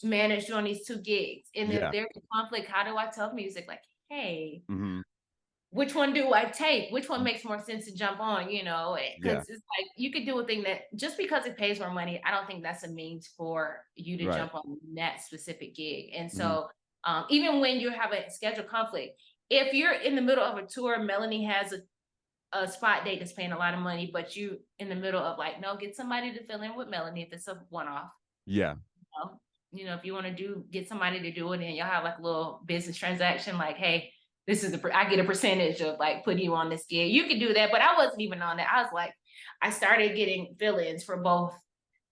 manage doing these two gigs? And if Yeah. there's a conflict, how do I tell music like, hey, Hmm. which one do I take? Which one makes more sense to jump on, you know? Yeah. Because it's like you could do a thing that just because it pays more money, I don't think that's a means for you to Right. jump on that specific gig. And Hmm. so even when you have a schedule conflict, if you're in the middle of a tour, Melanie has a spot date that's paying a lot of money, but you in the middle of like, no, get somebody to fill in with Melanie if it's a one-off. Yeah. You know, if you want to get somebody to do it and y'all have like a little business transaction, like, hey, this is I get a percentage of like putting you on this gig. You can do that, but I wasn't even on that. I was like, I started getting fill-ins for both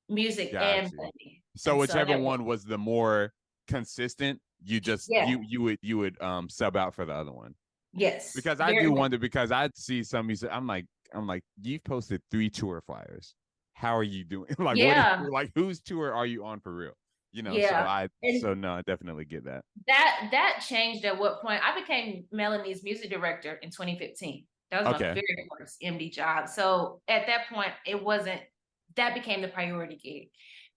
music and Got you. money. So And so whichever that was, one was the more consistent, you just yeah, you would sub out for the other one. yes, Because I very do much. wonder, because I see some music, I'm like, you've posted 3 tour flyers. How are you doing? Like, what is, Yeah, like, whose tour are you on for real? You know, yeah. so And no, I definitely get that. that changed at what point I became Melanie's music director in 2015. That was my Okay. very first MD job. So at that point, it wasn't that became the priority gig.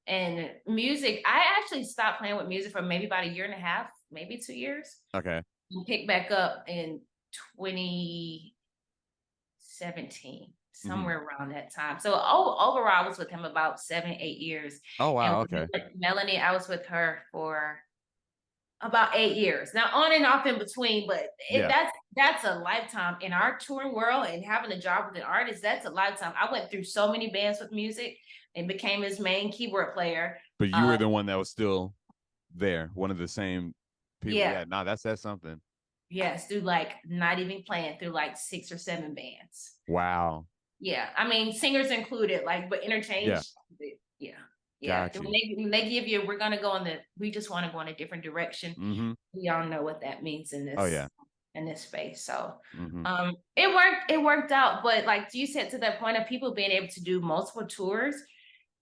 And music, I actually stopped playing with music for maybe about a year and a half, maybe 2 years. Okay. And picked back up in 2017, Hmm. somewhere around that time. So overall, I was with him about 7, 8 years. Oh And wow, with okay. Melanie, I was with her for about 8 years. Now on and off in between, but Yeah. that's a lifetime in our touring world and having a job with an artist. That's a lifetime. I went through so many bands with music and became his main keyboard player. But you Uh, were the one that was still there, one of the same people. yeah, Yeah, nah, that's something. yes, through like not even playing through like 6 or 7 bands. Wow. Yeah, I mean singers included, like but Yeah, interchange. Yeah, yeah. got you. When they give you, we're gonna go in the, we just want to go in a different direction. Hmm. We all know what that means Oh yeah. in this space. So Hmm. it worked out. But like you said, to that point of people being able to do multiple tours,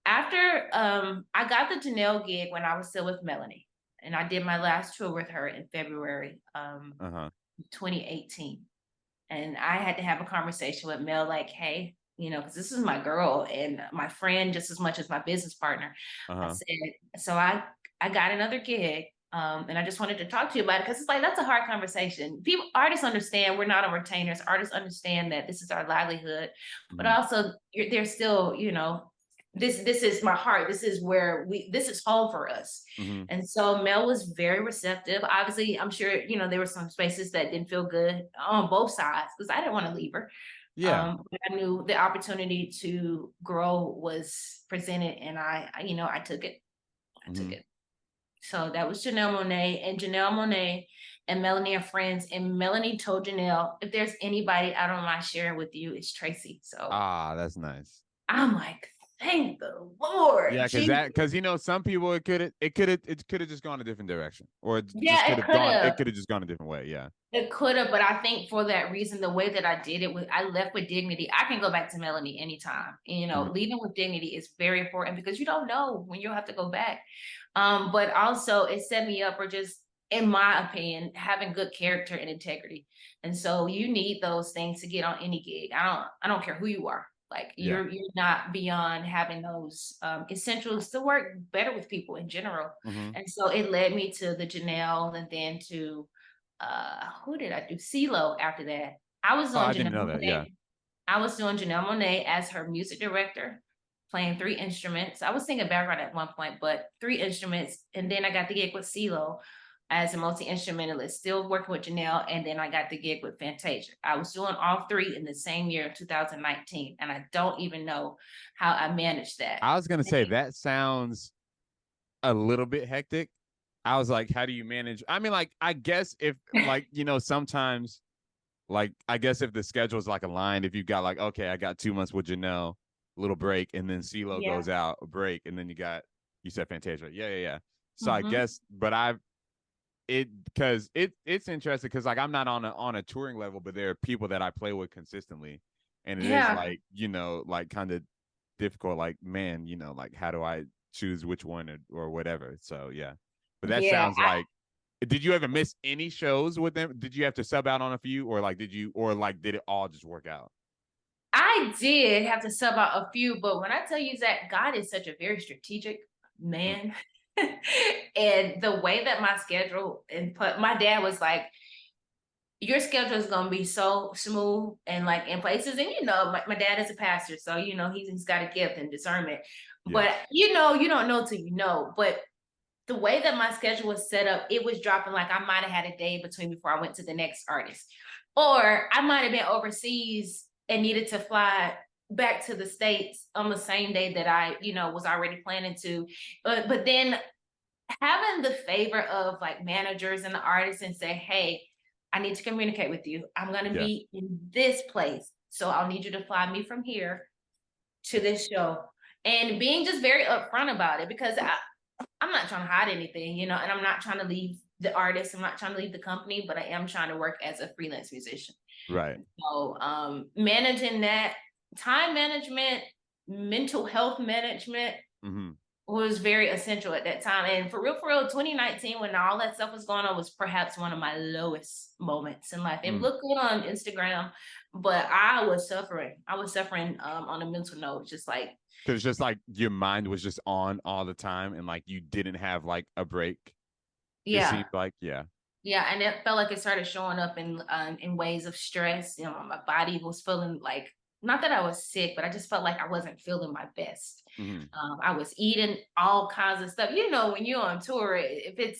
after I got the Janelle gig when I was still with Melanie. And I did my last tour with her in February Uh-huh. 2018. And I had to have a conversation with Mel, like, hey, you know, because this is my girl and my friend just as much as my business partner. I Uh-huh. said, so I got another gig. And I just wanted to talk to you about it because it's like that's a hard conversation. People, artists understand we're not on retainers. Artists understand that this is our livelihood, but Hmm. also they're still, you know, this is my heart. This is where this is home for us. Hmm. And so Mel was very receptive. Obviously, I'm sure, you know, there were some spaces that didn't feel good on both sides because I didn't want to leave her. Yeah. But I knew the opportunity to grow was presented and you know, I took it. I took Hmm. it. So that was Janelle Monáe, and Janelle Monáe and Melanie are friends. And Melanie told Janelle, if there's anybody I don't mind sharing with you, it's Tracy. So Ah, that's nice. I'm like, thank the Lord. Yeah, because you know, some people it could have just gone a different direction, or Yeah, it could it have. could have just gone a different way. Yeah. It could have, but I think for that reason, the way that I did it, I left with dignity. I can go back to Melanie anytime. You know, Hmm. leaving with dignity is very important because you don't know when you'll have to go back. But also it set me up for just, in my opinion, having good character and integrity. And so you need those things to get on any gig. I don't care who you are. Like Yeah. you're not beyond having those essentials to work better with people in general. Hmm. And so it led me to the Janelle and then to who did I do? CeeLo after that. I was Oh, doing I didn't Janelle know that. Yeah. Monáe. I was doing Janelle Monáe as her music director, playing 3 instruments. I was singing background at one point, but 3 instruments. And then I got the gig with CeeLo as a multi-instrumentalist, still working with Janelle. And then I got the gig with Fantasia. I was doing all 3 in the same year, 2019. And I don't even know how I managed that. I was gonna say that sounds a little bit hectic. I was like, how do you manage? I mean, like, I guess if like, you know, sometimes like I guess if the schedule is like aligned, if you've got like, okay, I got 2 months with Janelle, little break, and then CeeLo Yeah. goes out, a break, and then you said Fantasia. Yeah, yeah, yeah. So I Mm-hmm. guess, but it's interesting because like I'm not on a touring level, but there are people that I play with consistently. And it is Yeah. like, you know, like kind of difficult, like, man, you know, like how do I choose which one or whatever. So yeah. But that Yeah. sounds like, did you ever miss any shows with them? Did you have to sub out on a few, or like did it all just work out? I did have to sub out a few, but when I tell you that God is such a very strategic Mm. man, and the way that my schedule and put, my dad was like, your schedule is gonna be so smooth and like in places. And my dad is a pastor, so he's got a gift and discernment. Yeah. But you don't know till you know. But the way that my schedule was set up, it was dropping like I might have had a day between before I went to the next artist. Or I might have been overseas and needed to fly back to the States on the same day that I, was already planning to. But then having the favor of like managers and the artists and say, hey, I need to communicate with you. I'm going to be in this place. So I'll need you to fly me from here to this show. And being just very upfront about it, because I'm not trying to hide anything, and I'm not trying to leave the artist. I'm not trying to leave the company, but I am trying to work as a freelance musician. Right. So managing that, time management, mental health management was very essential at that time. And for real, 2019, when all that stuff was going on, was perhaps one of my lowest moments in life. It looked good on Instagram, but I was suffering. On a mental note, just like, because it's just like your mind was just on all the time, and like you didn't have like a break. Yeah. It seemed like, yeah, and it felt like it started showing up in ways of stress. My body was feeling like, not that I was sick, but I just felt like I wasn't feeling my best. I was eating all kinds of stuff. When you're on tour, I didn't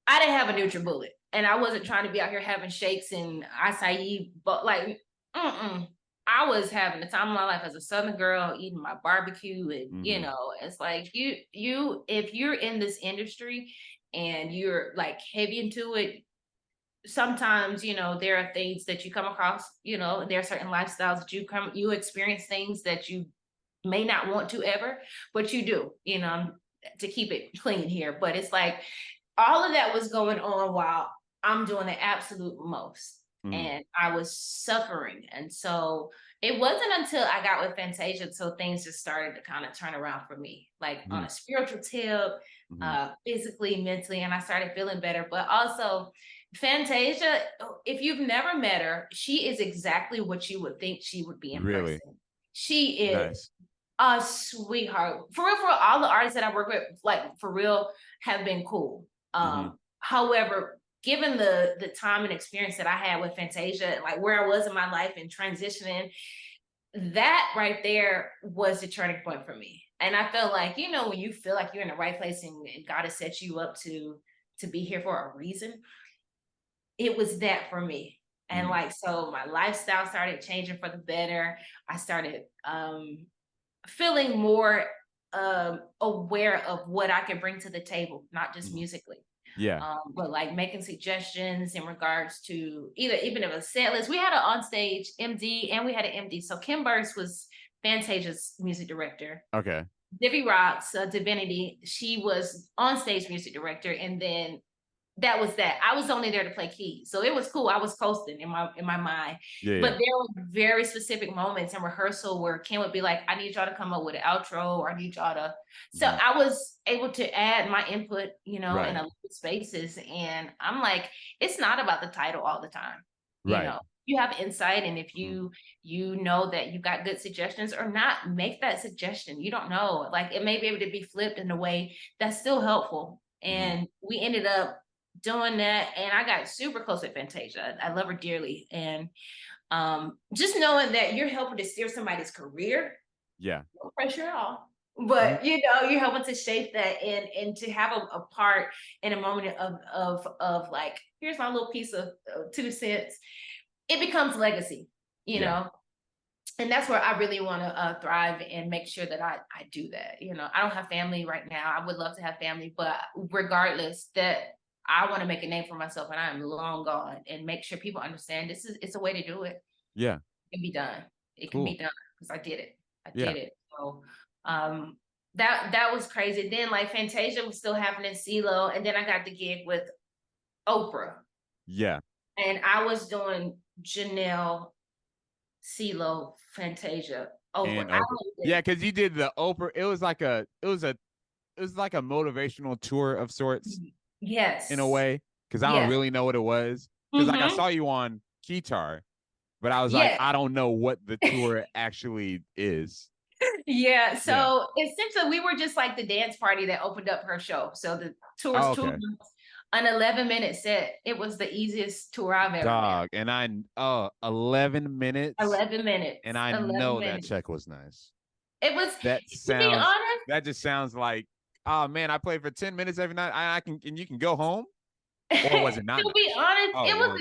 have a NutriBullet, and I wasn't trying to be out here having shakes and acai, but like, I was having the time of my life as a Southern girl, eating my barbecue, and it's like if you're in this industry and you're like heavy into it, sometimes there are things that you come across. There are certain lifestyles that you experience, things that you may not want to ever, but you do. To keep it clean here, but it's like all of that was going on while I'm doing the absolute most. And I was suffering. And so it wasn't until I got with Fantasia until things just started to kind of turn around for me, like on a spiritual tip, physically, mentally, and I started feeling better. But also, Fantasia, if you've never met her, she is exactly what you would think she would be in person. She is a sweetheart. For real, all the artists that I work with, like for real, have been cool. However, given the time and experience that I had with Fantasia, like where I was in my life and transitioning, that right there was the turning point for me. And I felt like, when you feel like you're in the right place and God has set you up to be here for a reason, it was that for me. And like, so my lifestyle started changing for the better. I started feeling more aware of what I could bring to the table, not just musically. But like making suggestions in regards to even if a set list. We had an onstage MD and we had an MD. So Kim Burse was Fantasia's music director. Okay. Divi Rocks, Divinity, she was onstage music director, and then that was that. I was only there to play keys, so it was cool. I was coasting in my mind. But there were very specific moments in rehearsal where Kim would be like, "I need y'all to come up with an outro, or I need y'all to." So I was able to add my input, in a lot of spaces. And I'm like, it's not about the title all the time. You have insight, and if you know that you got good suggestions or not, make that suggestion. You don't know, like it may be able to be flipped in a way that's still helpful. And we ended up doing that, and I got super close with Fantasia. I love her dearly, and just knowing that you're helping to steer somebody's career, no pressure at all, but you're helping to shape that, and to have a part in a moment of like, here's my little piece of 2 cents. It becomes legacy, know. And that's where I really want to thrive and make sure that I do that. I don't have family right now. I would love to have family, but regardless, that I want to make a name for myself, and I am long gone, and make sure people understand it's a way to do it. Yeah. It can be done. It can be done, because I did it. I did it. So that was crazy. Then like Fantasia was still happening, CeeLo, and then I got the gig with Oprah. Yeah. And I was doing Janelle, CeeLo, Fantasia, Oprah. Yeah, because you did the Oprah. It was like a motivational tour of sorts. Yes. In a way, because I don't really know what it was. Because like I saw you on Keytar, but I was like, I don't know what the tour actually is. So essentially we were just like the dance party that opened up her show. So the tour was 2 months. An 11-minute set. It was the easiest tour I've ever been. Dog. And 11 minutes. 11 minutes. And I 11 know that minutes. check was nice. It was, That to be sounds, honest, that just sounds like, oh man, I played for 10 minutes every night. I can, and you can go home. Or was it not to be nice? honest, Oh, well,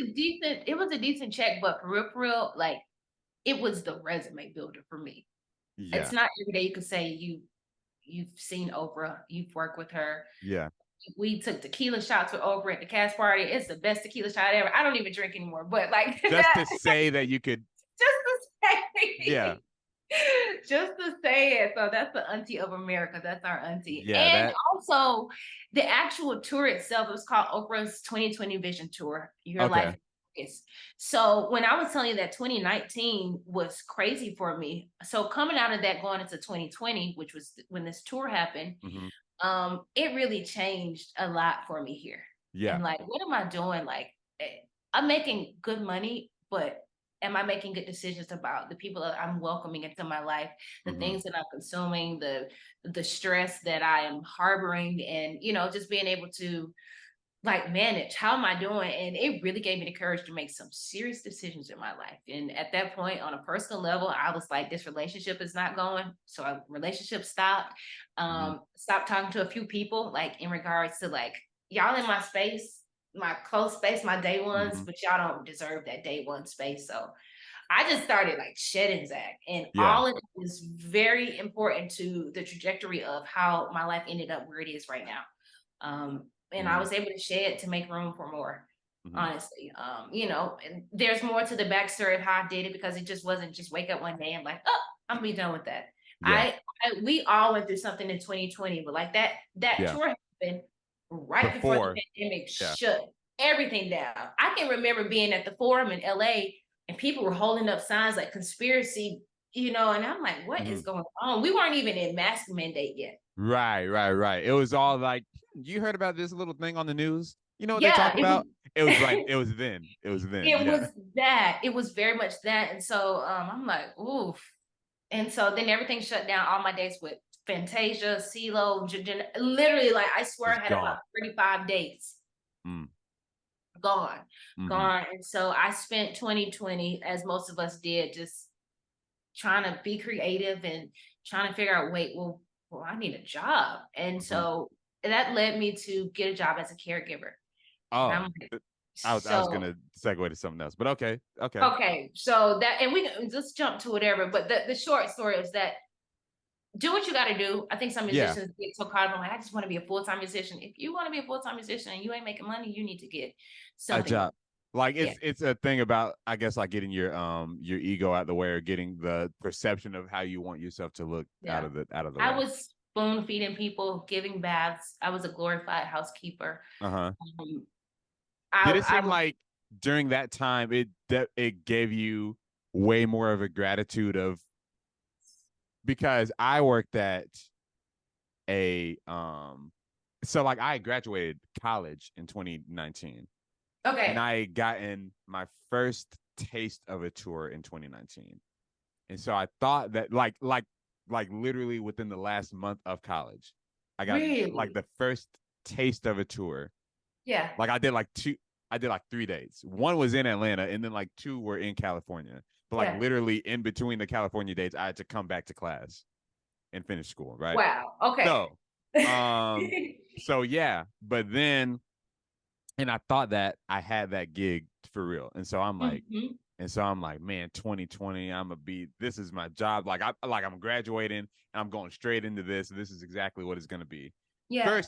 it was a decent check, but for real, like it was the resume builder for me. yeah. It's not every day you could say you've seen Oprah, you've worked with her. Yeah. We took tequila shots with Oprah at the cast party. It's the best tequila shot ever. I don't even drink anymore, but like Just to say that you could. just to say, Yeah. just to say it. So that's the auntie of America. That's our auntie. Yeah. And also the actual tour itself was called Oprah's 2020 Vision Tour. Your life is. So when I was telling you that 2019 was crazy for me. So coming out of that, going into 2020, which was when this tour happened, it really changed a lot for me here. Yeah. And like, what am I doing? Like, I'm making good money, but am I making good decisions about the people that I'm welcoming into my life, the things that I'm consuming, the stress that I am harboring, and just being able to like manage, how am I doing? And it really gave me the courage to make some serious decisions in my life. And at that point, on a personal level, I was like, this relationship is not going. So a relationship stopped. Stopped talking to a few people, like in regards to like, y'all in my space, my close space, my day ones, but y'all don't deserve that day one space. So I just started like shedding Zach, and all of it is very important to the trajectory of how my life ended up where it is right now. And I was able to shed to make room for more, honestly. And there's more to the backstory of how I did it, because it just wasn't just wake up one day and like, oh, I'm gonna be done with that. Yeah. We all went through something in 2020, but like that tour happened right before the pandemic shut everything down. I can remember being at the Forum in LA and people were holding up signs like conspiracy, and I'm like, what is going on? We weren't even in mask mandate yet. Right. It was all like, you heard about this little thing on the news? You know what they talk about? It was like, it was then. It was that. It was very much that. And so I'm like, oof. And so then everything shut down. All my dates with Fantasia, CeeLo, literally, like, I swear I had about 35 dates. Gone. And so I spent 2020, as most of us did, just trying to be creative and trying to figure out, well, I need a job. And so that led me to get a job as a caregiver. Oh, I was going to segue to something else, but okay. So that, and we can just jump to whatever, but the short story is that do what you got to do. I think some musicians get so caught up on, like, I just want to be a full-time musician. If you want to be a full-time musician and you ain't making money, you need to get something. A job. Like it's a thing about, I guess, like getting your ego out the way, or getting the perception of how you want yourself to look out of the way. I was spoon feeding people, giving baths. I was a glorified housekeeper. Did it seem like during that time it gave you way more of a gratitude of, because I worked at a so like I graduated college in 2019. Okay. And I gotten my first taste of a tour in 2019. And so I thought that like literally within the last month of college, I got like the first taste of a tour. Yeah. Like I did like 3 dates. One was in Atlanta, and then like 2 were in California. But like literally in between the California dates, I had to come back to class and finish school, right? Wow. Okay. So yeah, but then, and I thought that I had that gig for real. And so I'm like, man, 2020, this is my job. Like I'm graduating and I'm going straight into this. This is exactly what it's going to be. Yeah.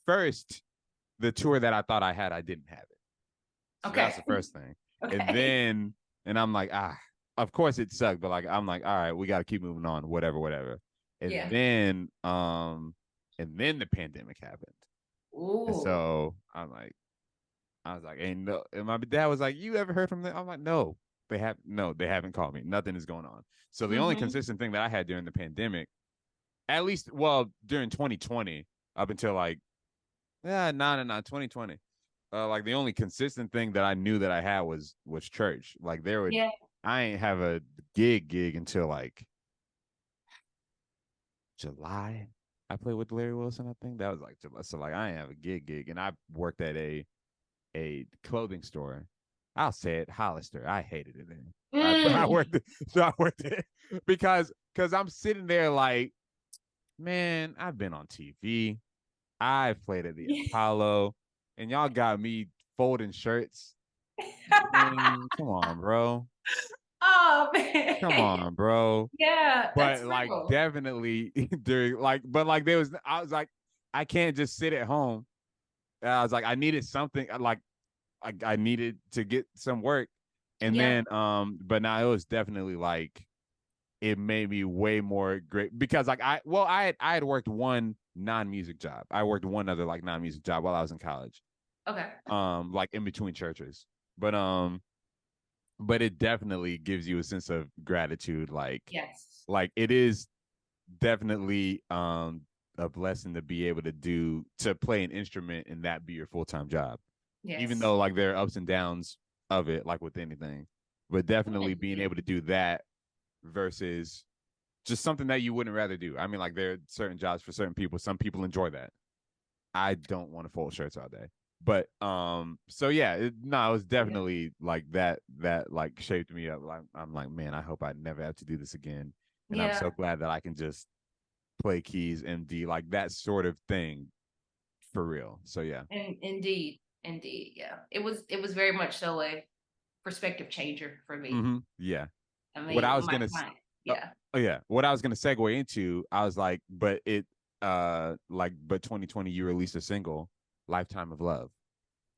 First, the tour that I thought I had, I didn't have it. So that's the first thing. And I'm like, of course it sucked, but like, I'm like, all right, we got to keep moving on, whatever. And then the pandemic happened. Ooh. And so I was like, and my dad was like, you ever heard from them? I'm like, no, they haven't called me. Nothing is going on. So the only consistent thing that I had during the pandemic, at least, during 2020, up until like, 2020. Like the only consistent thing that I knew that I had was church. Like I ain't have a gig until like July I played with Larry Wilson. I think that was like so. Like I didn't have a gig, and I worked at a clothing store. I'll say it, Hollister. I hated it there. I Mm. worked so I worked it because I'm sitting there like, man, I've been on TV. I played at the Apollo, and y'all got me folding shirts. Man, come on, bro. Oh man. Come on, bro. Yeah, that's But like real. definitely during like but like there was I was like I can't just sit at home. I was like I needed something like I needed to get some work. And Yeah. then but now it was definitely like it made me way more great because like I had worked one non-music job. I worked one other like non-music job while I was in college. Okay. Like in between churches. But it definitely gives you a sense of gratitude Yes. like it is definitely a blessing to be able to play an instrument and that be your full-time job. Even Yes. though like there are ups and downs of it, like with anything. But definitely being able to do that versus just something that you wouldn't rather do. I mean, like there are certain jobs for certain people. Some people enjoy that. I don't want to fold shirts all day. But so yeah, it was Yeah. definitely like that like shaped me up. Like I'm like, man, I hope I never have to do this again. And I'm so Yeah. glad that I can just play keys, MD, like that sort of thing for real. So yeah. And indeed. Indeed. Yeah. It was very much so a perspective changer for me. Yeah. I What I mean, was gonna uh, yeah. oh yeah, what I was gonna segue into, I was like, but it but 2020 you released a single, Lifetime of Love.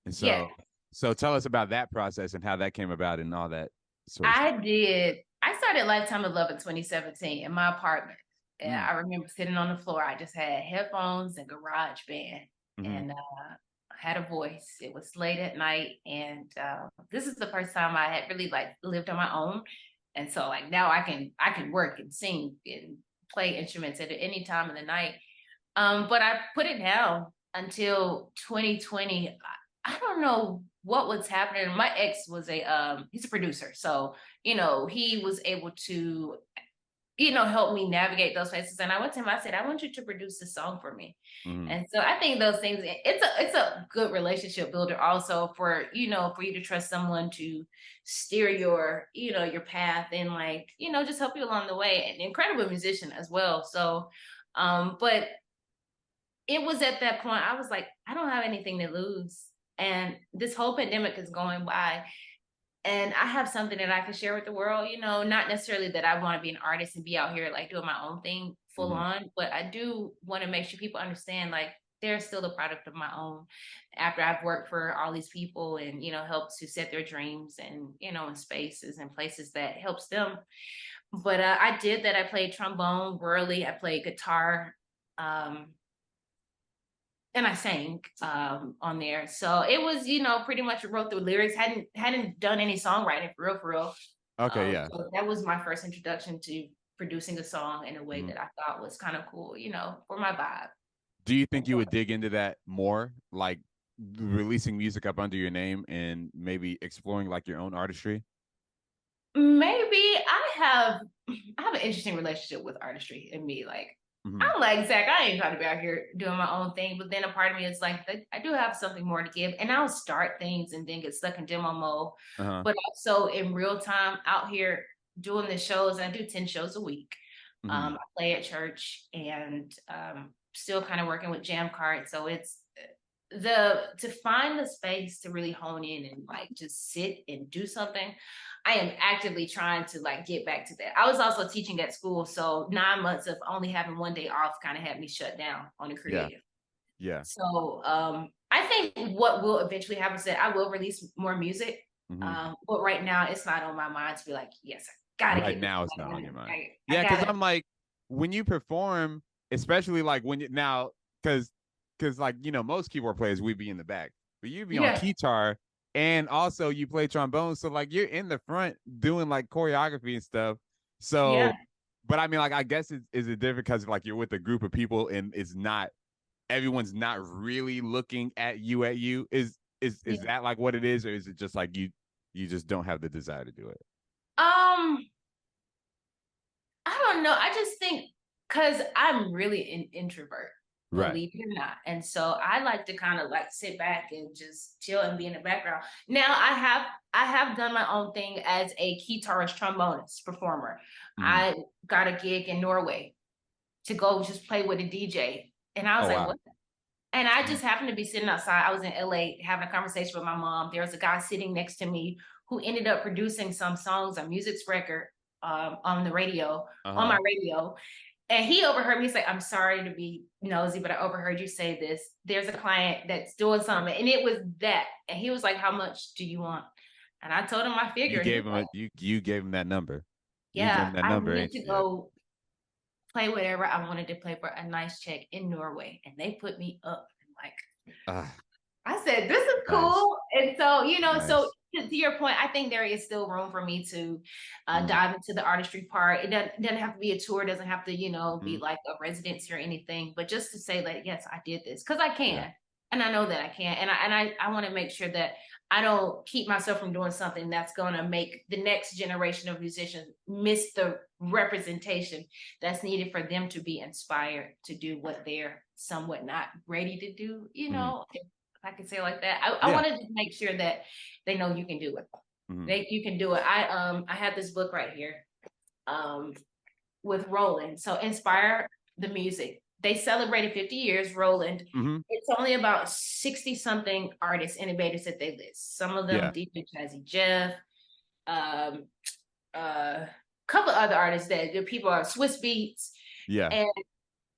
And Yeah. so tell us about that process and how that came about and all that sort of stuff. I did. I started Lifetime of Love in 2017 in my apartment. And Mm. I remember sitting on the floor. I just had headphones and garage band Mm-hmm. and I had a voice. It was late at night. And this is the first time I had really like lived on my own. And so like now I can work and sing and play instruments at any time of the night. But I put it down until 2020. I don't know what was happening. My ex was he's a producer. So, he was able to, help me navigate those places. And I went to him, I said, I want you to produce this song for me. Mm-hmm. And so I think those things, it's a good relationship builder also for, for you to trust someone to steer your path and like, just help you along the way. An incredible musician as well. So but it was at that point I was like, I don't have anything to lose. And this whole pandemic is going by. And I have something that I can share with the world, not necessarily that I want to be an artist and be out here like doing my own thing full Mm-hmm. on, but I do want to make sure people understand like they're still a product of my own after I've worked for all these people and, helped to set their dreams and, in spaces and places that helps them. But I did that. I played trombone, whirly, I played guitar. Um, and I sang on there. So it was, pretty much wrote the lyrics. Hadn't done any songwriting for real. Okay, yeah. So that was my first introduction to producing a song in a way Mm-hmm. that I thought was kind of cool, for my vibe. Do you think And you so would dig into that more, like releasing music up under your name and maybe exploring like your own artistry? maybe I have an interesting relationship with artistry and me. Like Mm-hmm. I'm like Zach, I ain't trying to be out here doing my own thing. But then a part of me is like, I do have something more to give, and I'll start things and then get stuck in demo mode. Uh-huh. But also in real time out here doing the shows, and I do 10 shows a week. Mm-hmm. I play at church and still kind of working with jam cards. So it's to find the space to really hone in and like just sit and do something. I am actively trying to like get back to that. I was also teaching at school, so 9 months of only having one day off kind of had me shut down on the Yeah. creative. Yeah. So I think what will eventually happen is that I will release more music. Mm-hmm. But right now it's not on my mind to be like, yes, I gotta Right get this now it's not on your done. mind. I Yeah, because gotta. I'm like, when you perform, especially like when you now, because like most keyboard players we be in the back, but you be on Yeah, guitar and also you play trombone, so like you're in the front doing like choreography and stuff. yeah, So, but I mean, like I guess is it different because like you're with a group of people and it's not everyone's not really looking at you. Is yeah. that like what it is, or is it just like you just don't have the desire to do it? Um, I don't know. I just think Because I'm really an introvert, Right. believe it or not. And so I like to kind of like sit back and just chill and be in the background. Now I have done my own thing as a guitarist trombonist performer. Mhm. I got a gig in Norway to go just play with a DJ. And I was Oh like, wow. what? And I Mhm. just happened to be sitting outside. I was in LA having a conversation with my mom. There was a guy sitting next to me who ended up producing some songs, a music's record on the radio, on Uh-huh. my radio. And he overheard me say, I'm sorry to be nosy, but I overheard you say this. There's a client that's doing something. And it was that. And he was like, how much do you want? And I told him my figure. You And he gave was him like, you gave him that number. You gave yeah, him that I number, went ain't to you? Yeah. go play whatever I wanted to play for a nice check in Norway. And they put me up. Like, Ah, I said, this is nice. cool. And so, so Nice. to your point, I think there is still room for me to Mhm. dive into the artistry part. It doesn't have to be a tour, it doesn't have to, be Mhm. like a residency or anything, but just to say that, yes, I did this because I Yeah. can. And I know that I can. And I want to make sure that I don't keep myself from doing something that's going to make the next generation of musicians miss the representation that's needed for them to be inspired to do what they're somewhat not ready to do, Mhm. if I can say it like that. I Yeah. wanted to make sure that they know you can do it. Mhm. You can do it. I have this book right here um with Roland. So Inspire the Music. They celebrated 50 years, Roland. Mhm. It's only about 60 something artists, innovators that they list. Some of them Yeah. DJ Jazzy Jeff, um, a couple other artists that the people are Swiss Beats, Yeah. and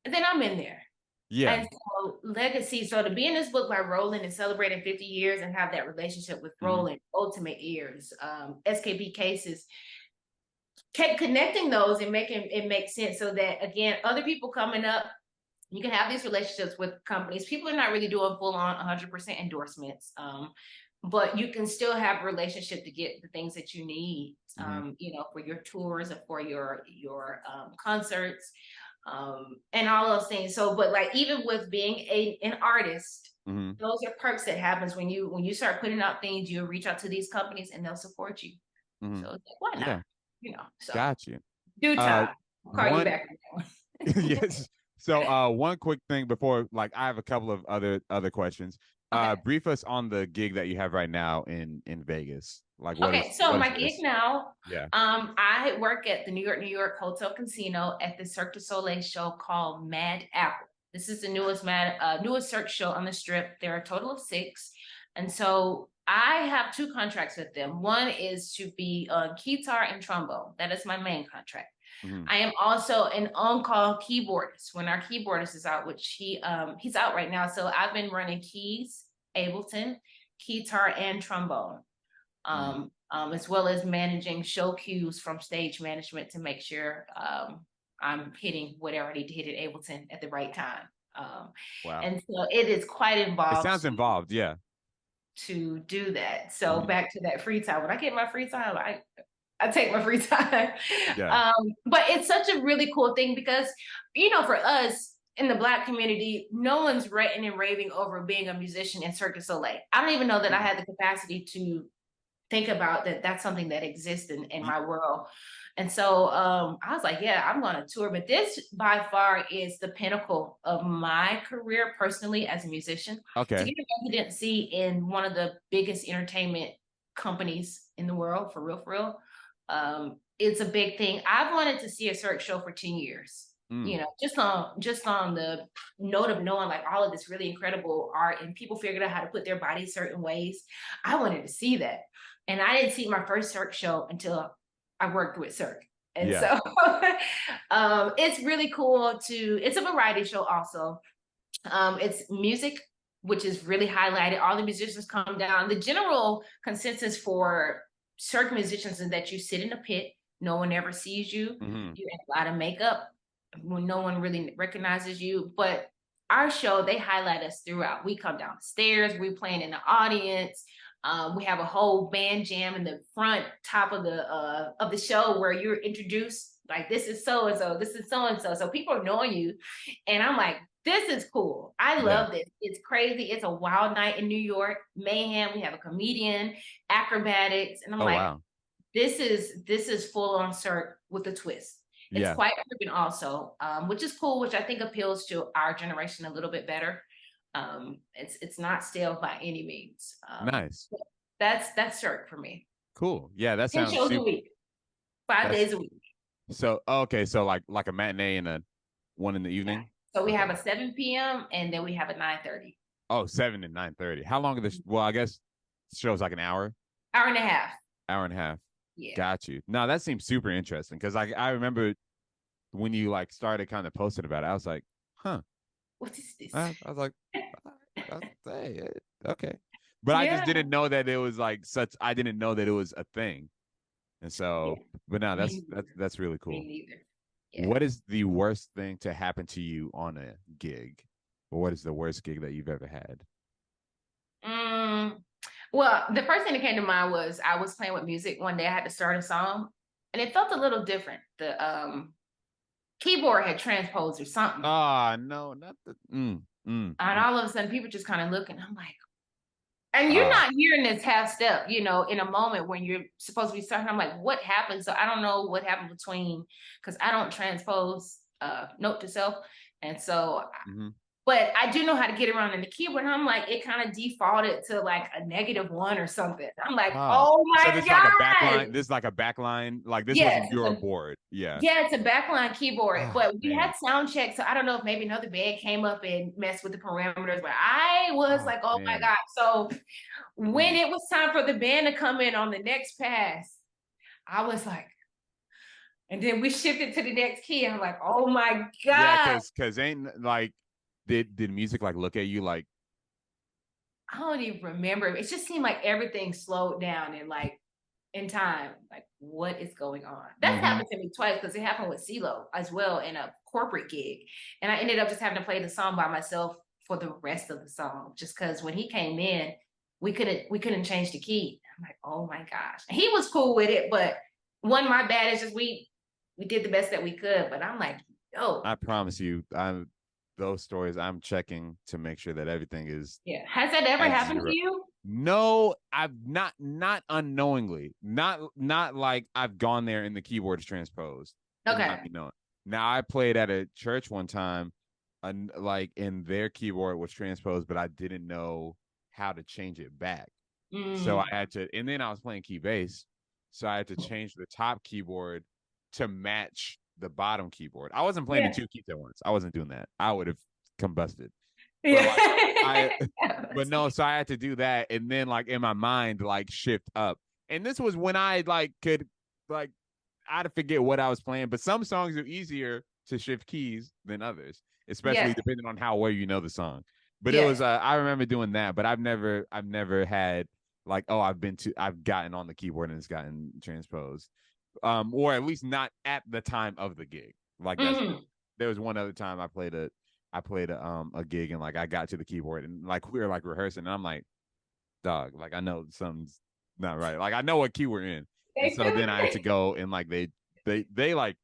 then I'm in there. Yeah. And so legacy, so to be in this book by Roland and celebrating 50 years and have that relationship with Mhm. Roland, Ultimate Ears, SKB Cases, kept connecting those and making it make sense so that again, other people coming up, you can have these relationships with companies. People are not really doing full on 100% endorsements. But you can still have a relationship to get the things that you need, Mhm. for your tours or for your concerts, and all those things. So, but like even with being an artist, Mhm. those are perks that happens when you start putting out things. You reach out to these companies and they'll support you. Mhm. So it's like, why not? Yeah. So Got you. due Uh, time. I'll call you one back. yes. So, one quick thing before, like, I have a couple of other questions. Okay. Brief us on the gig that you have right now in Vegas. Like, Okay, so what is my gig this? now, Yeah. I work at the New York Hotel Casino at the Cirque du Soleil show called Mad Apple. This is the newest Cirque show on the Strip. There are a total of 6, and so I have 2 contracts with them. One is to be on guitar and trombone. That is my main contract. Mhm. I am also an on-call keyboardist when our keyboardist is out, which he's out right now. So I've been running Keyz, Ableton, guitar, and trombone, Mhm. as well as managing show cues from stage management to make sure I'm hitting whatever I need to hit at Ableton at the right time. Um, Wow. and so it is quite It involved sounds involved. Yeah. to do that. So Mhm. back to that free time. When I get my free time, I take my free time. Yeah. But it's such a really cool thing because, for us in the Black community, no one's ranting and raving over being a musician in Cirque du Soleil. I don't even know that I Mhm. had the capacity to think about that that's something that exists in Ye my world. And so I was like, yeah, I'm going to tour. But this by far is the pinnacle of my career personally as a musician. To Okay. get a residency in one of the biggest entertainment companies in the world, for real, it's a big thing. I've wanted to see a Cirque show for 10 years. Mm. Just on the note of knowing like all of this really incredible art and people figured out how to put their bodies certain ways. I wanted to see that. And I didn't see my first Cirque show until I worked with Cirque. And Yeah. so it's really cool it's a variety show also. It's music, which is really highlighted. All the musicians come down. The general consensus for Cirque musicians is that you sit in a pit, no one ever sees you. Mhm. You're in a lot of makeup when no one really recognizes you. But our show, they highlight us throughout. We come down the stairs, we playing in the audience. We have a whole band jam in the front top of the show where you're introduced like this is so and so, this is so and so. So people are knowing you, and I'm like, this is cool. I Yeah. love this. It's crazy. It's a wild night in New York. Mayhem. We have a comedian, acrobatics, and I'm Oh like, wow. this is full on Cirque with a twist. It's Yeah. quite urban also, which is cool, which I think appeals to our generation a little bit better. It's not stale by any means. Nice. That's Cirque for me. Cool. Yeah, that 10 sounds shows a super. week, 5 days a week. So okay, so like a matinee and a one in the Yeah. evening. So we Okay. have a 7 p.m. and then we have a 9:30. Oh, 7 and 9:30. How long are this? Well, I guess the show's like an hour, Hour and a half. hour and a half. Yeah. Got you. No, that seems super interesting because I remember when you like started kind of posting about it, I was like, huh. What is this? I was like, hey, okay. But I just Yeah. didn't know that it was like such. I didn't know that it was a thing, and so. Yeah. But no, Me that's really cool. Me neither. Yeah. What is the worst thing to happen to you on a gig? Or what is the worst gig that you've ever had? Well, the first thing that came to mind was I was playing with music one day. I had to start a song, and it felt a little different. The keyboard had transposed or something. Ah, no, not the. And all of a sudden, people just kind of looking. I'm like, and you're not hearing this half step, in a moment when you're supposed to be starting. I'm like, what happened? So I don't know what happened between, because I don't transpose note to self, and so. But I do know how to get around in the keyboard. And I'm like, it kind of defaulted to like a -1 or something. I'm like, oh my God. God. Like a backline. This is like a backline. Like this wasn't your board. Yeah. Yeah, it's a backline keyboard. But we man. had sound check. So I don't know if maybe another band came up and messed with the parameters. But I was like, oh my God. So when it was time for the band to come in on the next pass, I was like, and then we shifted to the next key. I'm like, oh my God. Yeah, because ain't like, did music like look at you like? I don't even remember. It just seemed like everything slowed down and like in time. Like, what is going on? That's happened to me twice because it happened with CeeLo as well in a corporate gig. And I ended up just having to play the song by myself for the rest of the song. Just because when he came in, we couldn't change the key. I'm like, oh my gosh. And he was cool with it, but one, my bad. It's just we did the best that we could. But I'm like, yo. I promise you, those stories I'm checking to make sure that everything is. Yeah. Has that ever happened to you? No, I've not unknowingly. Not like I've gone there and the keyboard is transposed. Okay. Now I played at a church one time, like in their keyboard was transposed, but I didn't know how to change it back. So I had to, and then I was playing key bass, so I had to change the top keyboard to match the bottom keyboard. I wasn't playing the two keys at once. I wasn't doing that. I would have combusted. But no, so I had to do that, and then like in my mind, like shift up. And this was when I like could like I had to forget what I was playing. But some songs are easier to shift keys than others, especially depending on how well you know the song. But it was I remember doing that, but I've never had like, oh, I've gotten on the keyboard and it's gotten transposed. Or at least not at the time of the gig. Like there was one other time I played a gig and like I got to the keyboard and like we were like rehearsing and I'm like, dog, like I know something's not right. Like I know what key we're in. And so then I had to go and like they like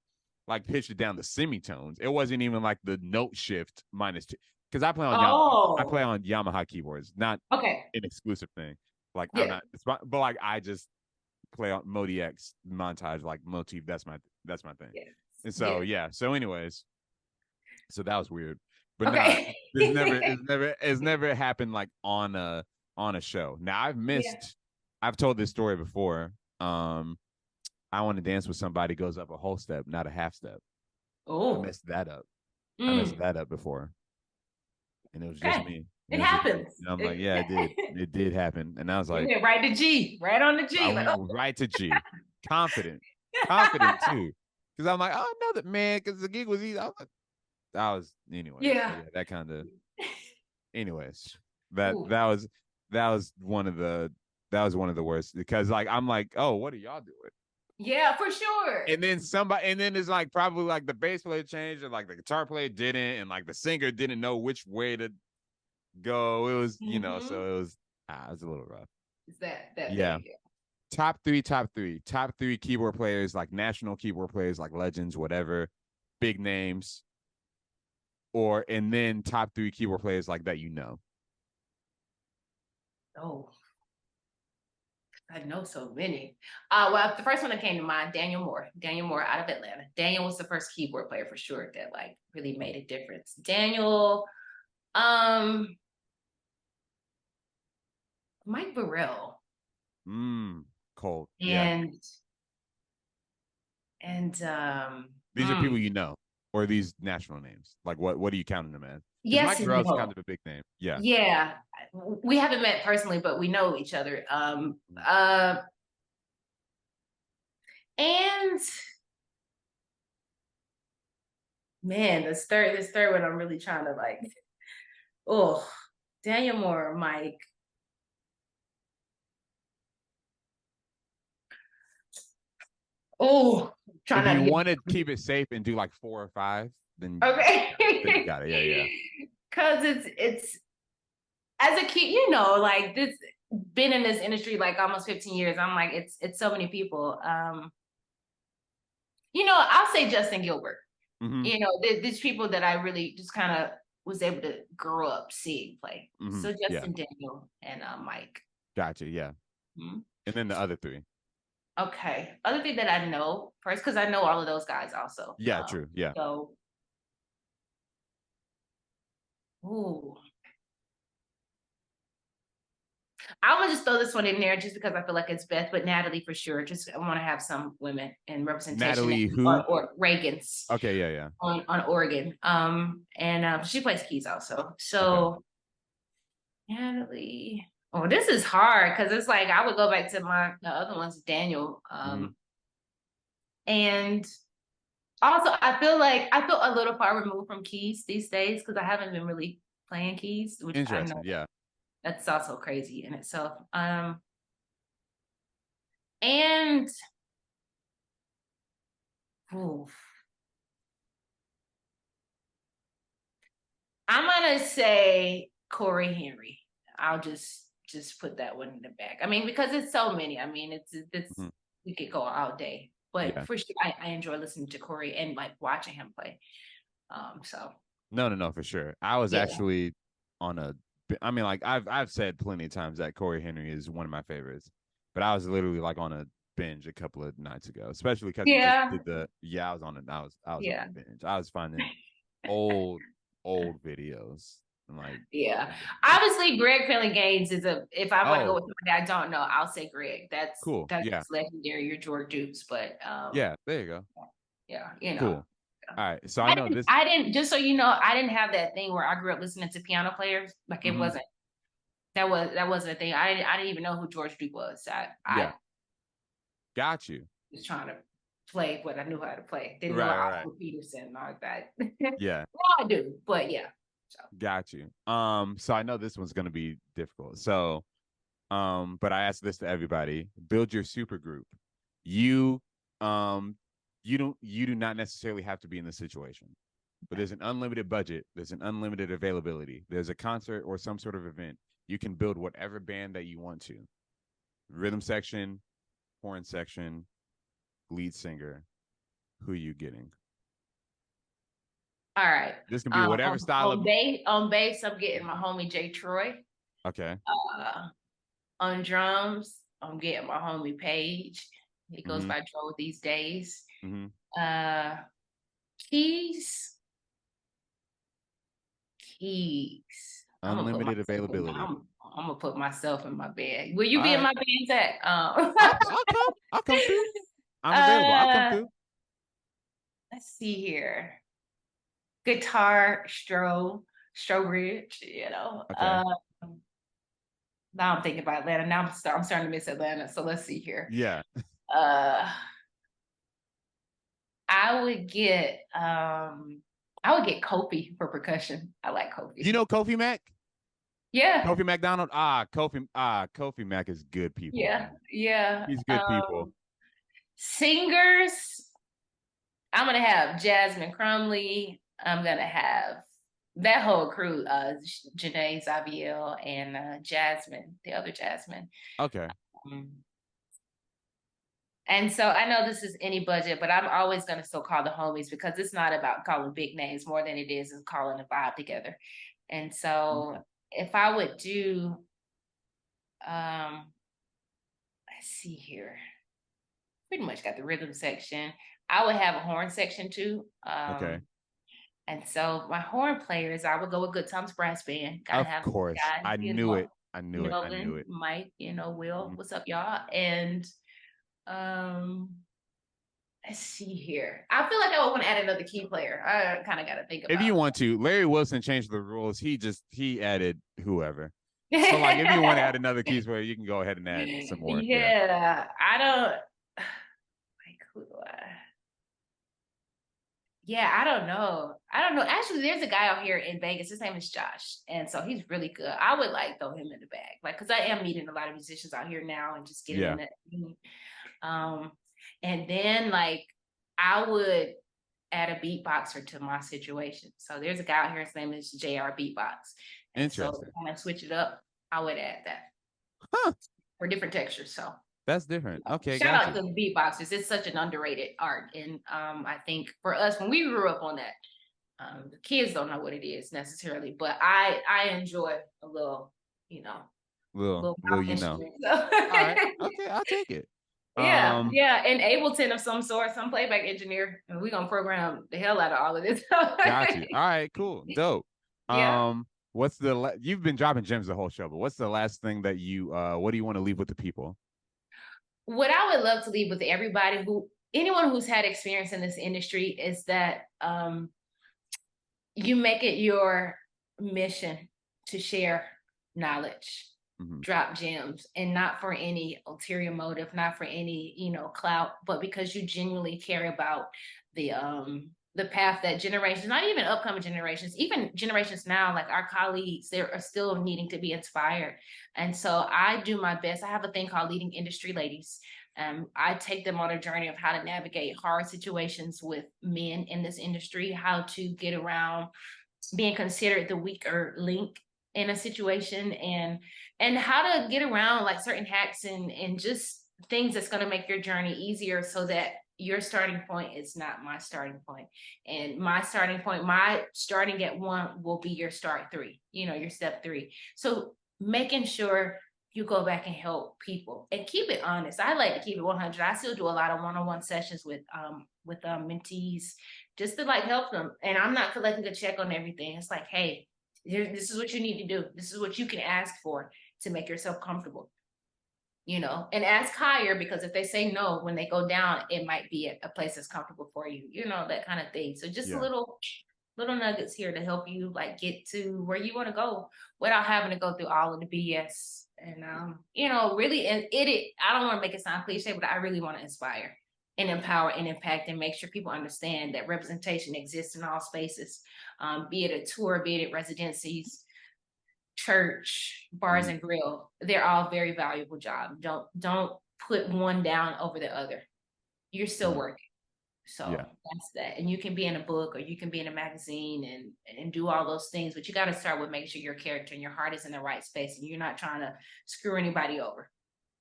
pitched it down the semitones. It wasn't even like the note shift -2. Because I play on Yamaha keyboards, not an exclusive thing. Like I'm not, but like I just play on Modi X montage, like motif. That's my thing. Yes. And so so anyways, so that was weird. But it's never happened like on a show. Now I've told this story before. I Want to Dance with Somebody goes up a whole step, not a half step. Oh, I messed that up. I messed that up before. And it was just me. It happens. I'm like, yeah, it did. It did happen. And I was like, right to G, right on the G. I went right to G. Confident too. Because I'm like, oh no, that man, because the gig was easy. I was anyway. Yeah, that kind of. Anyways, that was one of the worst because like I'm like, oh, what are y'all doing? Yeah, for sure. And then it's like probably like the bass player changed, or like the guitar player didn't, and like the singer didn't know which way to go. It was, so it was a little rough. Is that yeah. Top three keyboard players, like national keyboard players, like legends, whatever, big names, and then top 3 keyboard players like that, Oh. I know so many. Well, the first one that came to mind, Daniel Moore. Daniel Moore out of Atlanta. Daniel was the first keyboard player for sure that like really made a difference. Daniel, Mike Burrell, Cold. Yeah. and These are people you know, or these national names. Like what are you counting them as? Because yes Mike and Burrell's kind no. of a big name. Yeah. Yeah, we haven't met personally, but we know each other. And man, this third one I'm really trying to like. Oh, Daniel Moore, Mike. Oh, trying If not you to get want to keep it safe and do like 4 or 5, then okay. then you got it. Yeah. Cause it's as a kid, you know, like this been in this industry like almost 15 years. I'm like, it's so many people. You know, I'll say Justin Gilbert. Mm-hmm. You know, these people that I really just kind of was able to grow up seeing play. Mm-hmm. So Justin, Daniel, and Mike. Gotcha. Yeah. Mm-hmm. And then the other 3. Okay. Other thing that I know first, because I know all of those guys also. Yeah, true. Yeah. So, ooh. I'm gonna just throw this one in there just because I feel like it's Beth, but Natalie for sure. Just I want to have some women in representation. Natalie who? Or Reagan's. Okay, yeah. On Oregon. And she plays keys also. So okay. Natalie. Oh, this is hard because it's like I would go back to the other ones, Daniel. And also I feel a little far removed from keys these days because I haven't been really playing keys, which interesting. I know yeah. That's also crazy in itself. And oof. I'm gonna say Corey Henry. I'll just put that one in the back. I mean, because it's so many. I mean, it's we could go all day. But for sure, I enjoy listening to Corey and like watching him play. So no, for sure. I was actually on a. I mean, like I've said plenty of times that Corey Henry is one of my favorites, but I was literally like on a binge a couple of nights ago, especially because I was on it. I was on a binge. I was finding old videos. And like obviously Greg Finley Gaines is if I want to go with somebody I don't know, I'll say Greg. That's cool. That's legendary. Your George Dukes, but there you go. Yeah, you know. Cool. All right, so I know this. I didn't just so you know, I didn't have that thing where I grew up listening to piano players. Like it wasn't. That wasn't a thing. I didn't even know who George Duke was. I got you. Was trying to play what I knew how to play. Didn't know Oscar Peterson and all that. Yeah. Now I do, but yeah. So. Got you. So I know this one's gonna be difficult. So, but I asked this to everybody: build your super group. You do not necessarily have to be in the situation, but there's an unlimited budget. There's an unlimited availability. There's a concert or some sort of event. You can build whatever band that you want to. Rhythm section, horn section, lead singer. Who are you getting? All right. This can be whatever style of on bass, I'm getting my homie Jay Troy. Okay. On drums, I'm getting my homie Paige. He goes by Joe these days. Keyz. Unlimited availability. I'm gonna put myself in my bed. Will you be in my band, Zach? I'll come through. I'm available. I'll come through. Let's see here. Guitar, Strobridge, you know. Okay. Now I'm thinking about Atlanta. Now I'm starting to miss Atlanta. So let's see here. Yeah. I would get Kofi for percussion. I like Kofi. You know Kofi Mac? Yeah. Kofi McDonald. Kofi Mac is good people. Yeah. Yeah. He's good people. Singers. I'm gonna have Jasmine Crumley. I'm gonna have that whole crew, Janae Zaviel and Jasmine, the other Jasmine. Okay. And so I know this is any budget, but I'm always going to still call the homies because it's not about calling big names more than it is calling a vibe together. And so if I would do, let's see here. Pretty much got the rhythm section. I would have a horn section too. Okay. And so my horn players, I would go with Good Times Brass Band. Gotta Of have those course. guys, I knew it. I knew it. I knew Melvin, it. Mike, Will, Mhm. what's up, y'all? And um, let's see here. I feel like I would want to add another key player. I kind of got to think If about you want to, Larry Wilson changed the rules. He added whoever. So like if you want to add another Keyz player, you can go ahead and add some more. Yeah, I don't like who do I? Yeah, I don't know. Actually, there's a guy out here in Vegas. His name is Josh, and so he's really good. I would like throw him in the bag, like because I am meeting a lot of musicians out here now and just getting Yeah. in that. Um, and then like I would add a beatboxer to my situation. So there's a guy out here. His name is JR Beatbox, and so Interesting. when I switch it up, I would add that. Huh. For different textures. So that's different. Okay, shout out gotcha. to the beatboxers. It's such an underrated art, and I think for us when we grew up on that, the kids don't know what it is necessarily, but I enjoy a little, Little, instrument. So. All right. Okay, I'll take it. Yeah, and Ableton of some sort, some playback engineer, and we're gonna program the hell out of all of this. Got you. All right, cool, dope. Yeah. What's the you've been dropping gems the whole show, but what's the last thing that you what do you want to leave with the people? What I would love to leave with everybody anyone who's had experience in this industry is that you make it your mission to share knowledge, drop gems, and not for any ulterior motive, not for any, clout, but because you genuinely care about the path that generations, not even upcoming generations, even generations now, like our colleagues, they are still needing to be inspired. And so I do my best. I have a thing called Leading Industry Ladies. I take them on a journey of how to navigate hard situations with men in this industry, how to get around being considered the weaker link in a situation, and how to get around like certain hacks and just things that's going to make your journey easier so that your starting point is not my starting point. And my starting point, my starting at 1 will be your start 3, your step 3. So making sure you go back and help people and keep it honest. I like to keep it 100. I still do a lot of one-on-one sessions with mentees just to like help them. And I'm not collecting a check on everything. It's like, hey, this is what you need to do. This is what you can ask for to make yourself comfortable, and ask higher, because if they say no, when they go down, it might be a place that's comfortable for you, that kind of thing. So just a little nuggets here to help you like get to where you want to go without having to go through all of the BS. And really, I don't want to make it sound cliche, but I really want to inspire and empower and impact and make sure people understand that representation exists in all spaces, be it a tour, be it residencies, church, bars and grill. They're all very valuable jobs. Don't put one down over the other. You're still working. So that's that. And you can be in a book or you can be in a magazine and do all those things, but you got to start with making sure your character and your heart is in the right space and you're not trying to screw anybody over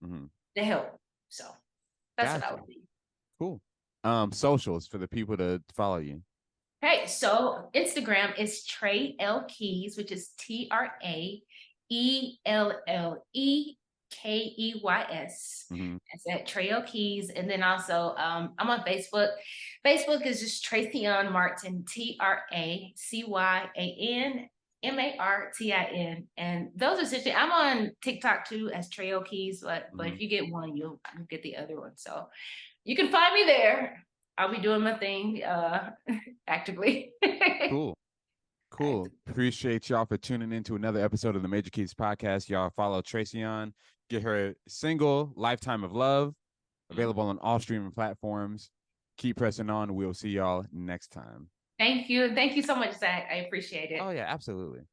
to help. So that's what I would do. Cool. Socials for the people to follow you. Hey, so Instagram is Trey L Keyz, which is TraelleKeys. That's at Trey L Keyz. And then also I'm on Facebook. Facebook is just Tracyan Martin, TracyAnMartin. And those are essentially, I'm on TikTok too as Trey L Keyz, but if you get one, you'll get the other one. So you can find me there. I'll be doing my thing actively. Cool. Appreciate y'all for tuning in to another episode of the Major Keyz podcast. Y'all follow Tracyan. Get her single, Lifetime of Love, available on all streaming platforms. Keep pressing on. We'll see y'all next time. Thank you. Thank you so much, Zach. I appreciate it. Oh, yeah, absolutely.